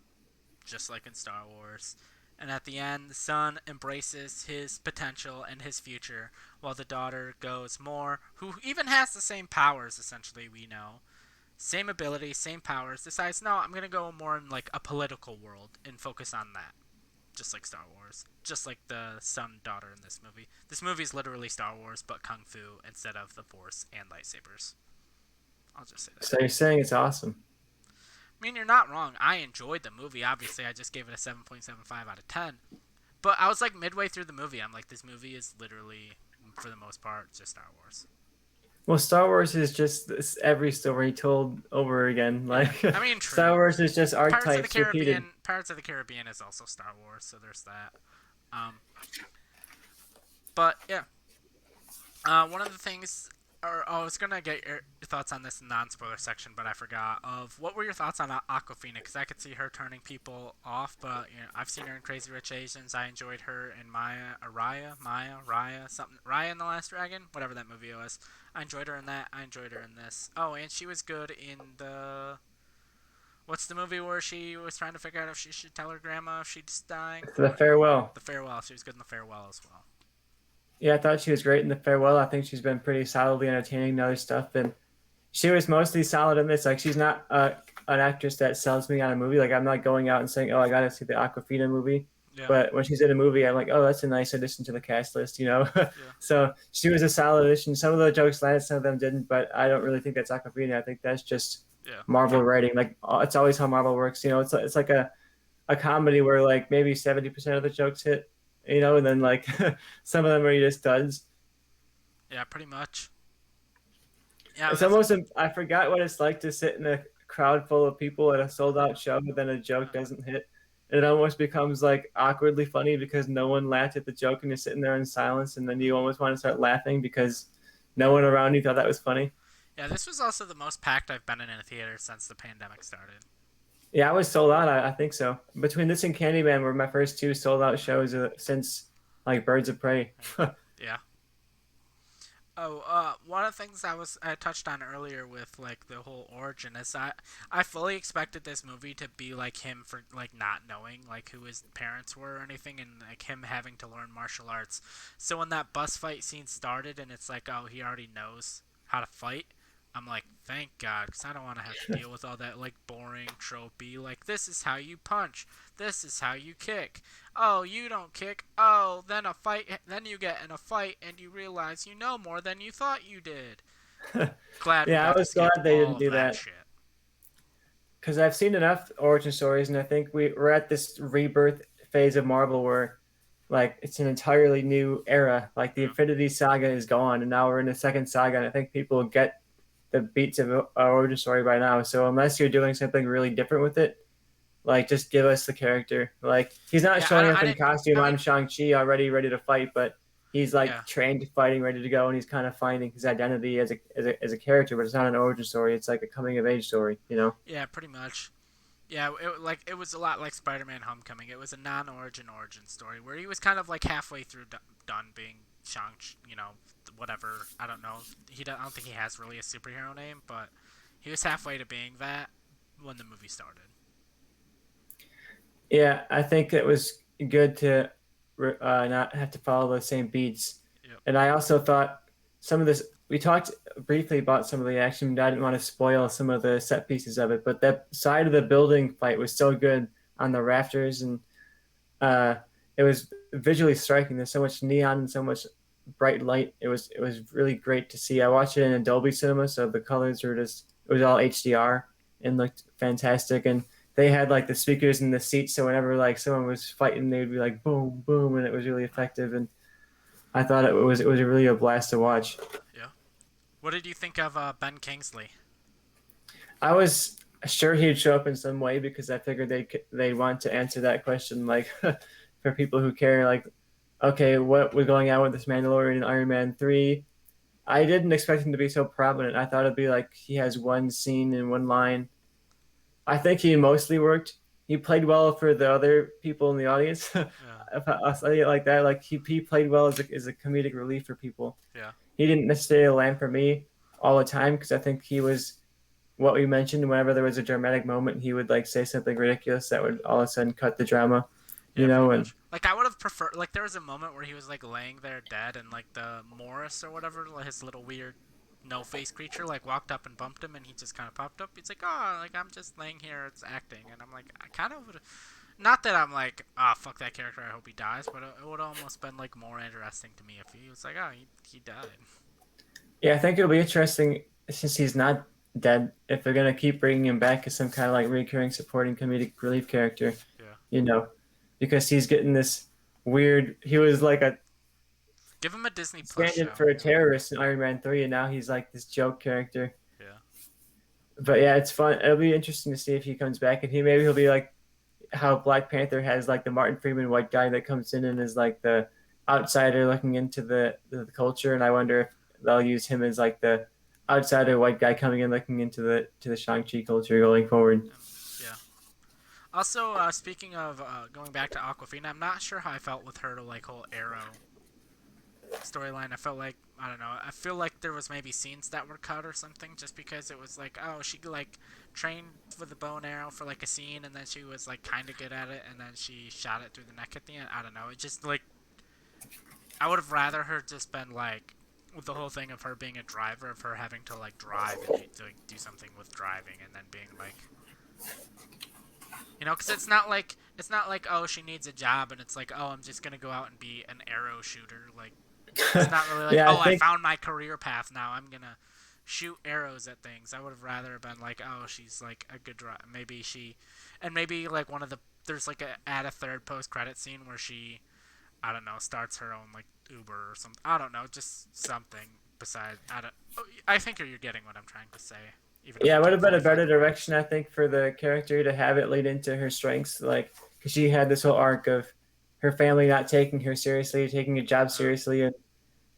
just like in Star Wars. And at the end, the son embraces his potential and his future, while the daughter goes more, who even has the same powers, essentially, we know. Same ability, same powers, decides, no, I'm going to go more in like a political world and focus on that. Just like Star Wars. Just like the son daughter in this movie. This movie is literally Star Wars, but Kung Fu instead of the Force and lightsabers. I'll just say that. So you're saying it's awesome. I mean, you're not wrong. I enjoyed the movie. Obviously, I just gave it a 7.75 out of 10. But I was like midway through the movie. I'm like, this movie is literally, for the most part, just Star Wars. Well, Star Wars is just every story told over again. Yeah. Like I mean, Star true. Wars is just archetypes repeated. Pirates of the Caribbean is also Star Wars, so there's that. Um, but yeah, one of the things, I was gonna get your thoughts on this non-spoiler section, but I forgot. Of what were your thoughts on Aquafina? Because I could see her turning people off, but I've seen her in Crazy Rich Asians. I enjoyed her in Raya, something, Raya and the Last Dragon, whatever that movie was. I enjoyed her in that. I enjoyed her in this. Oh, and she was good in the, what's the movie where she was trying to figure out if she should tell her grandma if she's dying? The farewell. The Farewell. She was good in the Farewell as well. Yeah, I thought she was great in the farewell. I think she's been pretty solidly entertaining and other stuff, and she was mostly solid in this. Like she's not an actress that sells me on a movie. Like I'm not going out and saying, "Oh, I got to see the Aquafina movie." Yeah, But when she's in a movie, I'm like, "Oh, that's a nice addition to the cast list," you know. yeah, So she was a solid addition. Some of the jokes landed, some of them didn't. But I don't really think that's Aquafina. I think that's just yeah. Marvel writing. Like it's always how Marvel works. You know, it's like a comedy where like maybe 70% of the jokes hit. You know, and then like some of them are just duds. Yeah, pretty much. Yeah, It's that's almost I forgot what it's like to sit in a crowd full of people at a sold out show, but then a joke yeah. doesn't hit. it almost becomes like awkwardly funny because no one laughed at the joke and you're sitting there in silence, and then you almost want to start laughing because no one around you thought that was funny. Yeah, this was also the most packed I've been in a theater since the pandemic started. Yeah, I was sold out. I think so. Between this and Candyman were my first two sold out shows since like Birds of Prey. Yeah. Oh, one of the things I touched on earlier with like the whole origin is I fully expected this movie to be like him for like not knowing like who his parents were or anything, and like him having to learn martial arts. So when that bus fight scene started and it's like, oh, he already knows how to fight. I'm like, thank God, because I don't want to have to deal with all that like boring tropey. Like, this is how you punch. This is how you kick. Oh, you don't kick. Oh, then a fight. Then you get in a fight and you realize you know more than you thought you did. Glad we Yeah, I got to was skip glad they all didn't of do that that shit. because I've seen enough origin stories, and I think we're at this rebirth phase of Marvel where like it's an entirely new era. Like the Yeah. Infinity Saga is gone, and now we're in the second saga, and I think people get the beats of our origin story by now. So unless you're doing something really different with it, like just give us the character. Like he's not Yeah, I showing don't. up I in didn't. costume. I I'm mean, Shang-Chi already ready to fight, but he's like yeah, trained fighting, ready to go, and he's kind of finding his identity as a character. But it's not an origin story. It's like a coming of age story. You know? yeah, pretty much. Yeah, it was a lot like Spider-Man: Homecoming. It was a non-origin story where he was kind of like halfway through done being Shang, whatever. I don't know. I don't think he has really a superhero name, but he was halfway to being that when the movie started. Yeah, I think it was good to not have to follow the same beats. Yep. And I also thought some of this, we talked briefly about some of the action, but I didn't want to spoil some of the set pieces of it. But that side of the building fight was so good on the rafters, and uh, it was visually striking. There's so much neon and so much bright light. It was really great to see. I watched it in Dolby Cinema, so the colors were just it was all HDR and looked fantastic. And they had like the speakers in the seats, so whenever like someone was fighting, they'd be like boom, boom, and it was really effective. And I thought it was really a blast to watch. Yeah. What did you think of Ben Kingsley? I was sure he'd show up in some way because I figured they'd want to answer that question like for people who care like okay, what was going on with this Mandalorian in Iron Man 3? I didn't expect him to be so prominent. I thought it'd be like he has one scene and one line. I think he mostly worked. He played well for the other people in the audience. Yeah. If I'll say it like that, like he played well as a comedic relief for people. Yeah. He didn't necessarily land for me all the time because I think he was what we mentioned. Whenever there was a dramatic moment, he would like say something ridiculous that would all of a sudden cut the drama, Yeah, pretty and much. Like I would have preferred. Like there was a moment where he was like laying there dead, and like the Morris or whatever, like, his little weird no face creature, like walked up and bumped him, and he just kind of popped up. He's like, "Oh, like I'm just laying here, it's acting," and I'm like, I kind of would. Not that I'm like, ah, oh, fuck that character. I hope he dies, but it would almost been like more interesting to me if he was like, oh, he died. yeah, I think it'll be interesting since he's not dead. If they're gonna keep bringing him back as some kind of like recurring supporting comedic relief character, Yeah. you know, because he's getting this weird. He was like a Give him a Disney Plus stand-in show. for a terrorist in Iron Man 3, and now he's like this joke character. Yeah. But yeah, it's fun. It'll be interesting to see if he comes back, and he'll be like how Black Panther has like the Martin Freeman white guy that comes in and is like the outsider looking into the culture, and I wonder if they'll use him as like the outsider white guy coming in looking into the Shang-Chi culture going forward. Yeah. Also, speaking of going back to Aquafina, I'm not sure how I felt with her like whole Arrow storyline. I felt like I don't know. I feel like there was maybe scenes that were cut or something, just because it was like, oh, she like trained with the bow and arrow for like a scene, and then she was like kind of good at it, and then she shot it through the neck at the end. I don't know. It just like I would have rather her just been like with the whole thing of her being a driver, of her having to like drive and do something with driving, and then being like, because it's not like oh she needs a job and it's like oh I'm just gonna go out and be an arrow shooter. Like it's not really like Yeah, I oh I think found my career path now I'm gonna shoot arrows at things. I would have rather been like oh she's like a good driver. Maybe she, and maybe like one of the there's like add a third post credit scene where she I don't know starts her own like Uber or something. I don't know, just something besides I think you're getting what I'm trying to say, even if yeah, I it would can't have been fully a find better the words. direction I think for the character to have it lead into her strengths, like She had this whole arc of her family not taking her seriously, taking a job Oh, seriously, and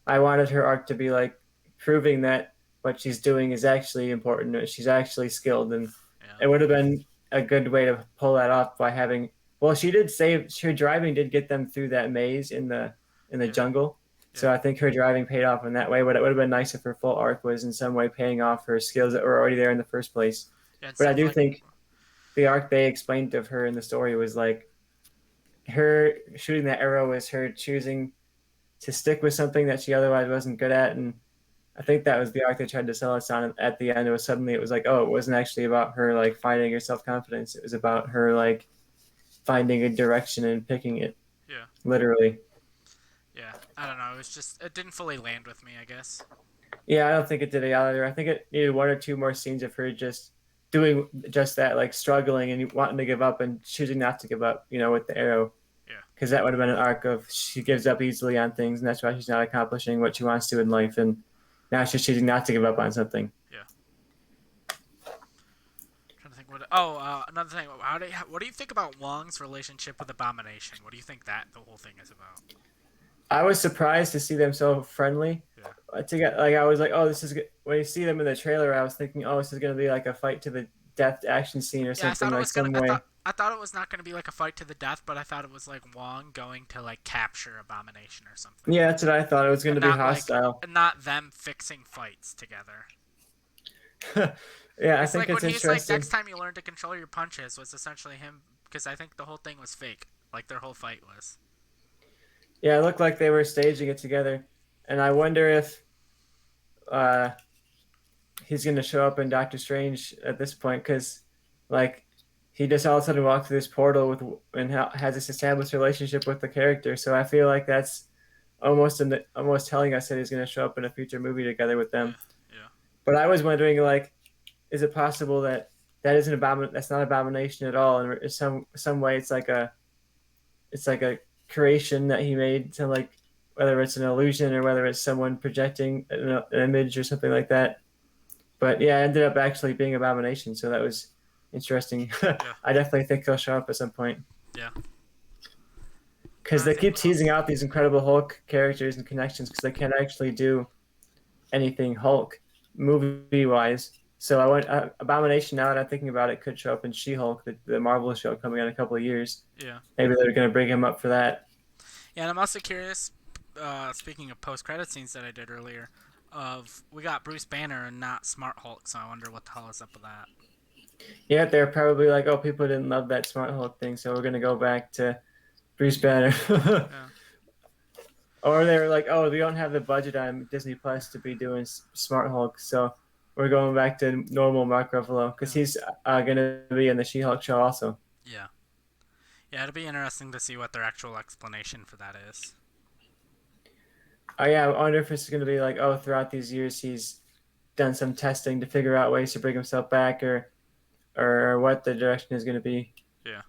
I wanted her arc to be like proving that what she's doing is actually important, that she's actually skilled, and yeah, it would have been a good way to pull that off by having. Well, she did save her driving did get them through that maze in the yeah, jungle, yeah, so I think her driving paid off in that way. But it would have been nice if her full arc was in some way paying off her skills that were already there in the first place. yeah. But Instead I of do like, think the arc they explained of her in the story was like her shooting that arrow was her choosing to stick with something that she otherwise wasn't good at, and I think that was the arc they tried to sell us on at the end. It was suddenly it was like, oh, it wasn't actually about her like finding her self confidence. It was about her like finding a direction and picking it yeah, literally. yeah. I don't know. It was just it didn't fully land with me, I guess. Yeah, I don't think it did either. I think it needed one or two more scenes of her just doing just that, like struggling and wanting to give up and choosing not to give up, with the arrow. Yeah, Because that would have been an arc of she gives up easily on things, and that's why she's not accomplishing what she wants to in life. And now she's choosing not to give up on something. yeah. Trying to think what. Oh, another thing. What do you think about Wong's relationship with Abomination? What do you think that the whole thing is about? I was surprised to see them so friendly. Yeah. To get like I was like, oh, this is good. When you see them in the trailer, I was thinking, oh, this is gonna be like a fight to the death action scene or Yeah, I something thought it like was gonna. some way. I thought it was not gonna be like a fight to the death, but I thought it was like Wong going to like capture Abomination or something, Yeah, that's what I thought. It was and gonna be not like hostile. and not them fixing fights together. Yeah, I It's think like it's when he's like, interesting. next time you learn to control your punches was essentially him because I think the whole thing was fake. Like their whole fight was. Yeah, it looked like they were staging it together, and I wonder if uh, he's gonna show up in Doctor Strange at this point because, like, he just all of a sudden walked through this portal with and has this established relationship with the character. So I feel like that's almost telling us that he's gonna show up in a future movie together with them. Yeah, yeah, But I was wondering, like, is it possible that that's not abomination at all, and in some way it's like a creation that he made to like whether it's an illusion or whether it's someone projecting an image or something like that. But yeah, it ended up actually being abomination, so that was interesting. yeah, I definitely think he'll show up at some point yeah. because Trying to they think keep what else. teasing out these Incredible Hulk characters and connections because they can't actually do anything Hulk movie wise. So I went Abomination. Now that I'm thinking about it, could show up in She-Hulk, the Marvel show coming in a couple of years. Yeah, Maybe they're going to bring him up for that. yeah. And I'm also curious. Speaking of post-credit scenes that I did earlier, of we got Bruce Banner and not Smart Hulk, so I wonder what the hell is up with that. Yeah, they're probably like, oh, people didn't love that Smart Hulk thing, so we're going to go back to Bruce Banner. Yeah, Or they were like, oh, we don't have the budget on Disney Plus to be doing Smart Hulk, so we're going back to normal Mark Ruffalo because yeah, he's going to be in the She-Hulk show also. yeah, yeah. It'll be interesting to see what their actual explanation for that is. Oh yeah, I wonder if it's going to be like, oh, throughout these years he's done some testing to figure out ways to bring himself back, or what the direction is going to be. Yeah,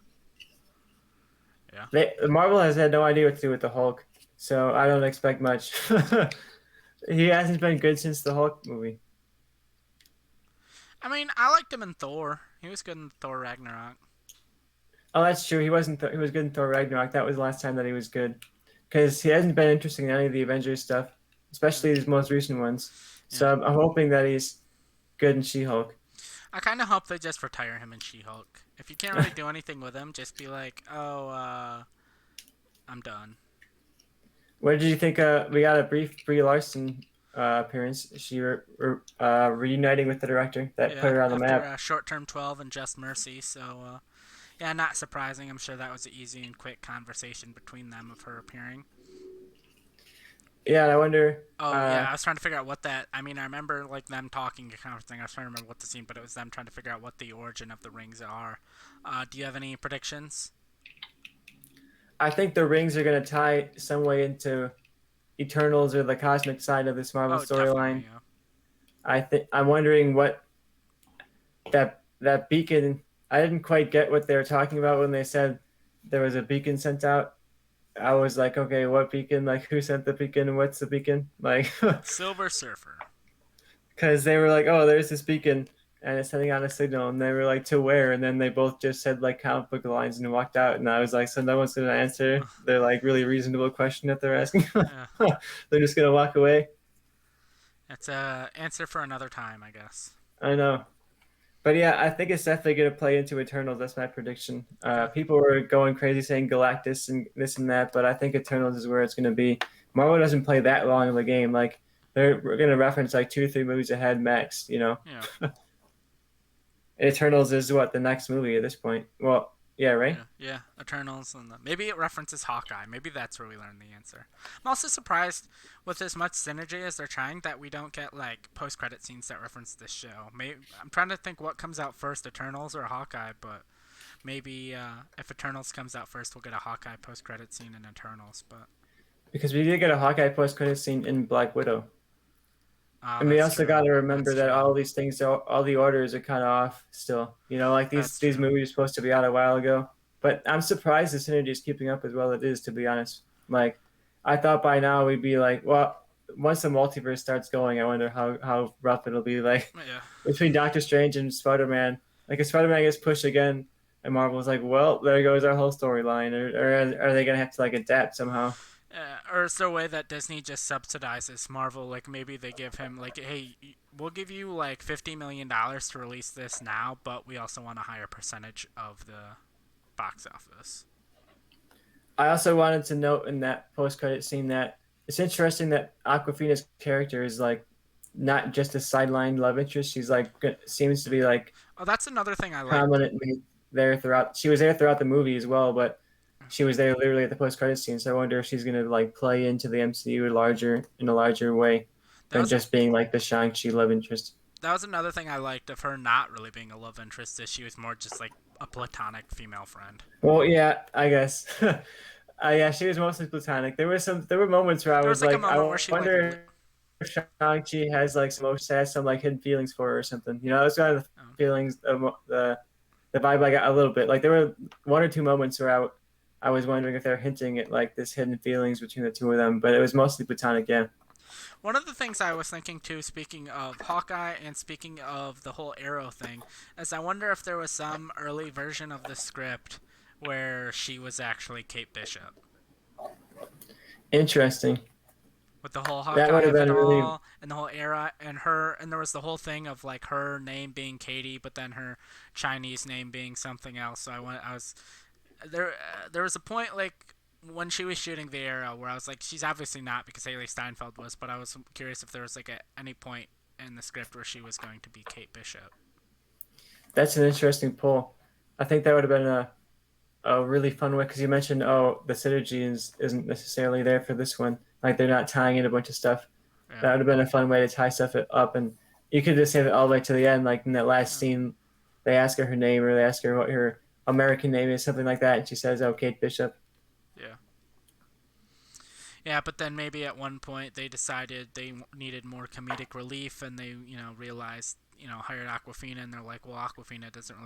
yeah. Marvel has had no idea what to do with the Hulk, so I don't expect much. He hasn't been good since the Hulk movie. I mean, I liked him in Thor. He was good in Thor Ragnarok. Oh, that's true. He wasn't. He was good in Thor Ragnarok. That was the last time that he was good, because he hasn't been interesting in any of the Avengers stuff, Yeah, especially these most recent ones. yeah. So I'm hoping that he's good in She-Hulk. I kind of hope they just retire him in She-Hulk. If you can't really do anything with him, just be like, oh, I'm done. What did you think? We got a brief Brie Larson appearance. She reuniting with the director that put Yeah, her on the after map. Short-Term 12 and Just Mercy, so, yeah, not surprising. I'm sure that was an easy and quick conversation between them of her appearing. Yeah, and I wonder. Oh, yeah, I was trying to figure out what that... I mean, I remember, like, them talking and conversing. I was trying to remember what the scene, but it was them trying to figure out what the origin of the rings are. Do you have any predictions? I think the rings are going to tie some way into Eternals or the cosmic side of this Marvel Oh, definitely, storyline. yeah. I'm wondering what that beacon. I didn't quite get what they were talking about when they said there was a beacon sent out. I was like, okay, what beacon? Like, who sent the beacon? And what's the beacon? Like, Silver Surfer. because they were like, oh, there's this beacon. and it's sending out a signal, and they were like, to where? And then they both just said like comic book lines and walked out. And I was like, so no one's gonna answer their like really reasonable question that they're asking. Yeah, They're just gonna walk away. it's a answer for another time, I guess. I know. But yeah, I think it's definitely going to play into Eternals. That's my prediction. Okay. People were going crazy saying Galactus and this and that, but I think Eternals is where it's going to be. Marvel doesn't play that long of a game. Like we're going to reference like 2 or 3 movies ahead max. Yeah. Eternals is what the next movie at this point. Well, yeah, right. Yeah, yeah, Eternals, and maybe it references Hawkeye. Maybe that's where we learn the answer. I'm also surprised with as much synergy as they're trying that we don't get like post-credit scenes that reference this show. Maybe, I'm trying to think what comes out first, Eternals or Hawkeye, but maybe if Eternals comes out first, we'll get a Hawkeye post-credit scene in Eternals. But Because we did get a Hawkeye post credit scene in Black Widow. oh, And we that's also true. got to remember That's that true. all these things, all the orders are kind of off still. Like That's these true. movies are supposed to be out a while ago. But I'm surprised the synergy is keeping up as well as it is, to be honest. Like, I thought by now we'd be like, well, once the multiverse starts going, I wonder how rough it'll be. Like Yeah. between Doctor Strange and Spider Man, like if Spider Man gets pushed again, and Marvel's like, well, there goes our whole storyline, or are they gonna have to like adapt somehow? Or is there a way that Disney just subsidizes Marvel? Like maybe they give him like, hey, we'll give you like $50 million to release this now, but we also want a higher percentage of the box office. I also wanted to note in that post credit scene that it's interesting that Aquafina's character is like not just a sideline love interest. She's like seems to be like Oh, that's another thing I liked. prominently there throughout. She was there throughout the movie as well, but she was there literally at the post credit scene. So I wonder if she's gonna like play into the MCU larger in a larger way That than was just being like the Shang-Chi love interest. that was another thing I liked of her not really being a love interest. Is she was more just like a platonic female friend. Well, yeah, I guess. Yeah, she was mostly platonic. There were moments where I There was was like a like, I moment where she like, wonder Shang-Chi has like some has some like hidden feelings for her or something. That's kind of the feelings the vibe I got a little bit. Like there were 1 or 2 moments where I was wondering if they're hinting at like this hidden feelings between the two of them, but it was mostly platonic. Yeah, one of the things I was thinking too, speaking of Hawkeye and speaking of the whole Arrow thing, is I wonder if there was some early version of the script where she was actually Kate Bishop. interesting. With the whole That Hawkeye would have of it been really all and the whole era and her and there was the whole thing of like her name being Katie but then her Chinese name being something else. So I was there there was a point like when she was shooting the Arrow where I was like she's obviously not because Haley Steinfeld was, but I was curious if there was like at any point in the script where she was going to be Kate Bishop. that's an interesting pull. I think that would have been a really fun way because you mentioned the synergy isn't necessarily there for this one. Like they're not tying in a bunch of stuff. Yeah. That would have been a fun way to tie stuff up, and you could just save it all the way to the end. Like in that last Yeah. scene, they ask her name or they ask her what her American name is, something like that, and she says, "Oh, Kate Bishop." Yeah. Yeah, but then maybe at one point they decided they needed more comedic relief, and they realized hired Aquafina, and they're like, well, Aquafina doesn't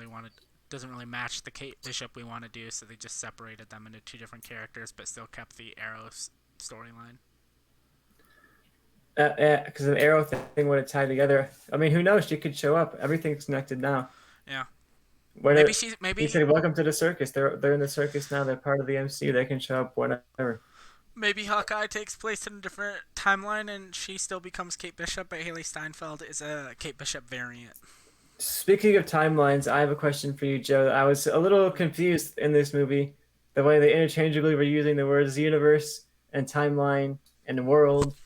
really match the Kate Bishop we want to do, so they just separated them into two different characters, but still kept the Arrows storyline. Because the arrow thing would have tied together. I mean, who knows? She could show up. Everything's connected now. Yeah, What maybe it, she's he maybe said, "Welcome to the circus." They're in the circus now. They're part of the MCU. They can show up whenever. maybe Hawkeye takes place in a different timeline, and she still becomes Kate Bishop, but Haley Steinfeld is a Kate Bishop variant. Speaking of timelines, I have a question for you, Joe. I was a little confused in this movie, the way they interchangeably were using the words universe and timeline and world,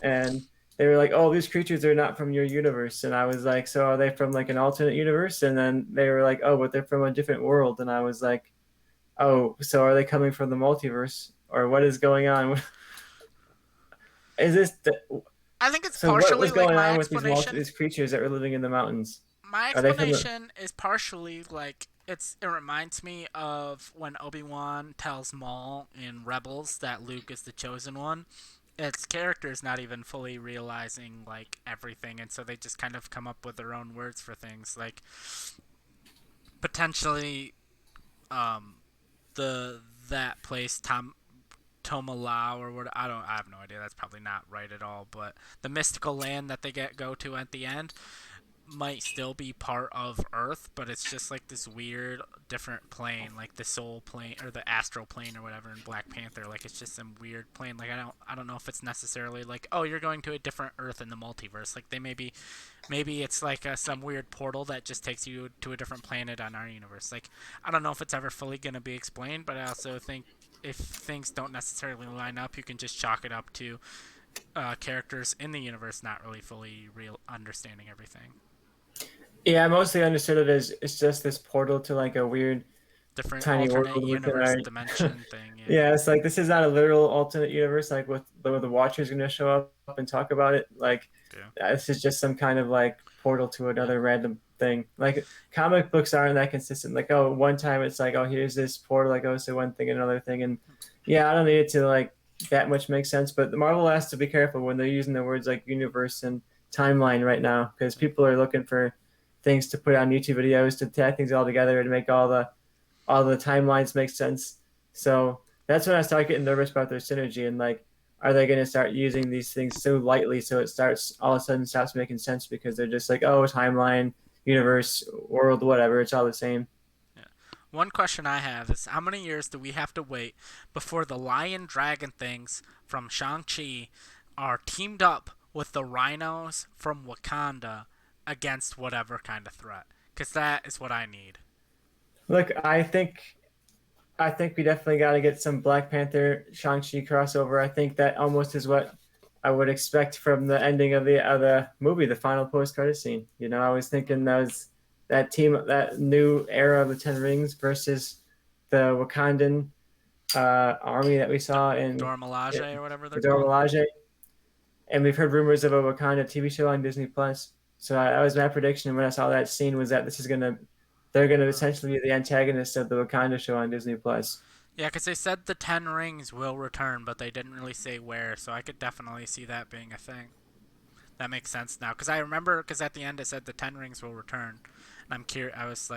and they were like, "Oh, these creatures are not from your universe," and I was like, "So are they from like an alternate universe?" And then they were like, "Oh, but they're from a different world," and I was like, "Oh, so are they coming from the multiverse, or what is going on? Is this I think it's so? What partially was like going my on with explanation. these creatures that were living in the mountains? My Are they from the explanation is partially like it reminds me of when Obi-Wan tells Maul in Rebels that Luke is the chosen one. Its characters not even fully realizing like everything, and so they just kind of come up with their own words for things like potentially um the that place Tomalau or what I have no idea, that's probably not right at all, but the mystical land that they go to at the end, might still be part of Earth, but it's just like this weird different plane, like the soul plane or the astral plane or whatever in Black Panther. Like it's just some weird plane. Like I don't know if it's necessarily like, oh, you're going to a different Earth in the multiverse. Like they maybe it's like some weird portal that just takes you to a different planet on our universe. Like I don't know if it's ever fully going to be explained, but I also think if things don't necessarily line up, you can just chalk it up to characters in the universe not really fully real understanding everything. Yeah, I mostly understood it as it's just this portal to like a weird Different tiny world alternate within universe our. dimension thing. Yeah, Yeah, it's like this is not a literal alternate universe, like with the Watcher's going to show up and talk about it. Like yeah, this is just some kind of like portal to yeah, another random thing. Like comic books aren't that consistent. Like oh, one time it's like oh here's this portal that goes to one thing and another thing, and yeah, I don't need it to like that much make sense. But the Marvel has to be careful when they're using the words like universe and timeline right now because people are looking for things to put on YouTube videos to tie things all together and make all the timelines make sense. So that's when I start getting nervous about their synergy and like, are they going to start using these things so lightly so it starts all of a sudden stops making sense because they're just like, oh, timeline, universe, world, whatever, it's all the same. yeah. One question I have is how many years do we have to wait before the lion dragon things from Shang-Chi are teamed up with the rhinos from Wakanda against whatever kind of threat? Because that is what I need. Look, I think we definitely got to get some Black Panther Shang-Chi crossover. I think that almost is what I would expect from the ending of the movie, the final post-credit scene. You know, I was thinking that was that team, that new era of the Ten Rings versus the Wakandan army that we D- saw in Dora or whatever they're the Dora called. Milaje. And we've heard rumors of a Wakanda TV show on Disney Plus. So that was my prediction when I saw that scene was that they're gonna Uh, essentially be the antagonists of the Wakanda show on Disney Plus. yeah, because they said the Ten Rings will return, but they didn't really say where, so I could definitely see that being a thing. That makes sense now because I remember because at the end it said the Ten Rings will return, and I'm curious.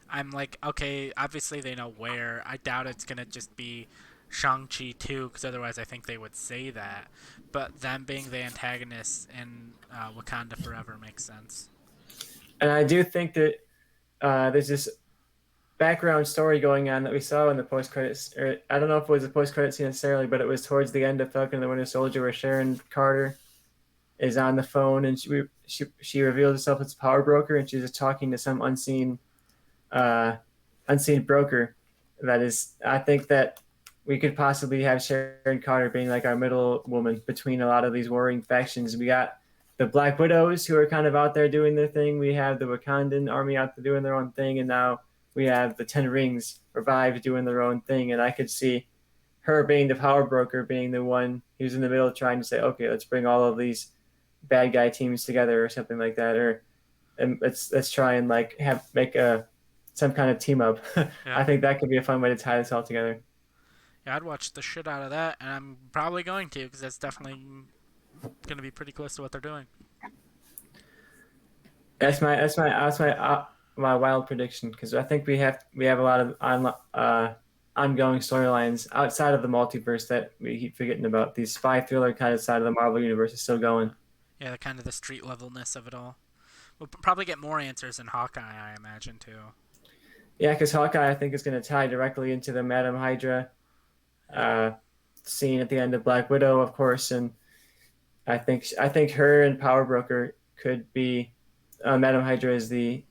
I'm like, okay, obviously they know where. I doubt it's gonna just be Shang-Chi too, because otherwise I think they would say that. But them being the antagonists in Wakanda Forever makes sense. And I do think that there's this background story going on that we saw in the post credits. Or I don't know if it was a post credit scene necessarily, but it was towards the end of Falcon and the Winter Soldier where Sharon Carter is on the phone and she reveals herself as a power broker and she's just talking to some uh, unseen broker. That is, I think that we could possibly have Sharon Carter being like our middle woman between a lot of these warring factions. We got the Black Widows who are kind of out there doing their thing. We have the Wakandan army out there doing their own thing, and now we have the Ten Rings revived doing their own thing. And I could see her being the power broker, being the one who's in the middle trying to say, okay, let's bring all of these bad guy teams together or something like that, or and let's try and like have make a some kind of team up. Yeah, I think that could be a fun way to tie this all together. yeah, I'd watch the shit out of that, and I'm probably going to because that's definitely gonna be pretty close to what they're doing. That's my wild prediction because I think we have a lot of ongoing storylines outside of the multiverse that we keep forgetting about. The spy thriller kind of side of the Marvel universe is still Yeah, going. yeah, the kind of the street levelness of it all. We'll probably get more answers in Hawkeye, I imagine too. Yeah, because Hawkeye I think is going to tie directly into the Madam Hydra Yep. uh, scene at the end of Black Widow, of course, and I think her and Power Broker could be Madam Hydra is the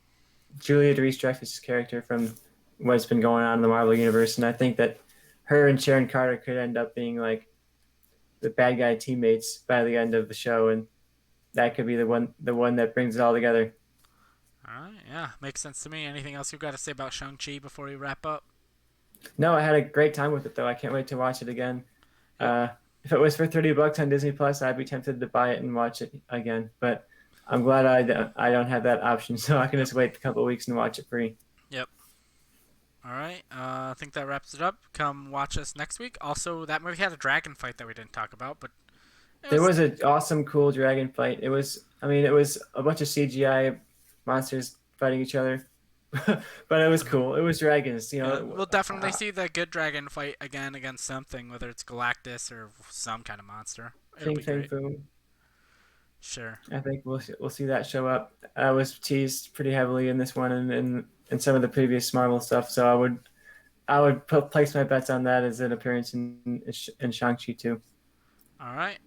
Julia Louis-Dreyfus' character from what's been going on in the Marvel universe, and I think that her and Sharon Carter could end up being like the bad guy teammates by the end of the show, and that could be the one that brings it all together. All right. Yeah, makes sense to me. Anything else you've got to say about Shang-Chi before we wrap up? No, I had a great time with it though. I can't wait to watch it again. Yep. Uh, if it was for $30 on Disney Plus, I'd be tempted to buy it and watch it again. But I'm glad I don't have that option, so I can Yep. just wait a couple of weeks and watch it free. Yep. All right. I think that wraps it up. Come watch us next week. Also, that movie had a dragon fight that we didn't talk about, but it There was was an awesome, cool dragon fight. I mean, it was a bunch of CGI monsters fighting each other, but it was cool. It was dragons, yeah, we'll definitely see the good dragon fight again against something, whether it's Galactus or some kind of monster. It'll Fing be Fang great. Foom. Sure. I think we'll see that show up. I was teased pretty heavily in this one and some of the previous Marvel stuff. So I would place my bets on that as an appearance in Shang-Chi too. All right.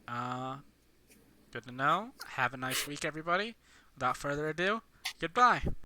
Good to know. Have a nice week, everybody. Without further ado, goodbye.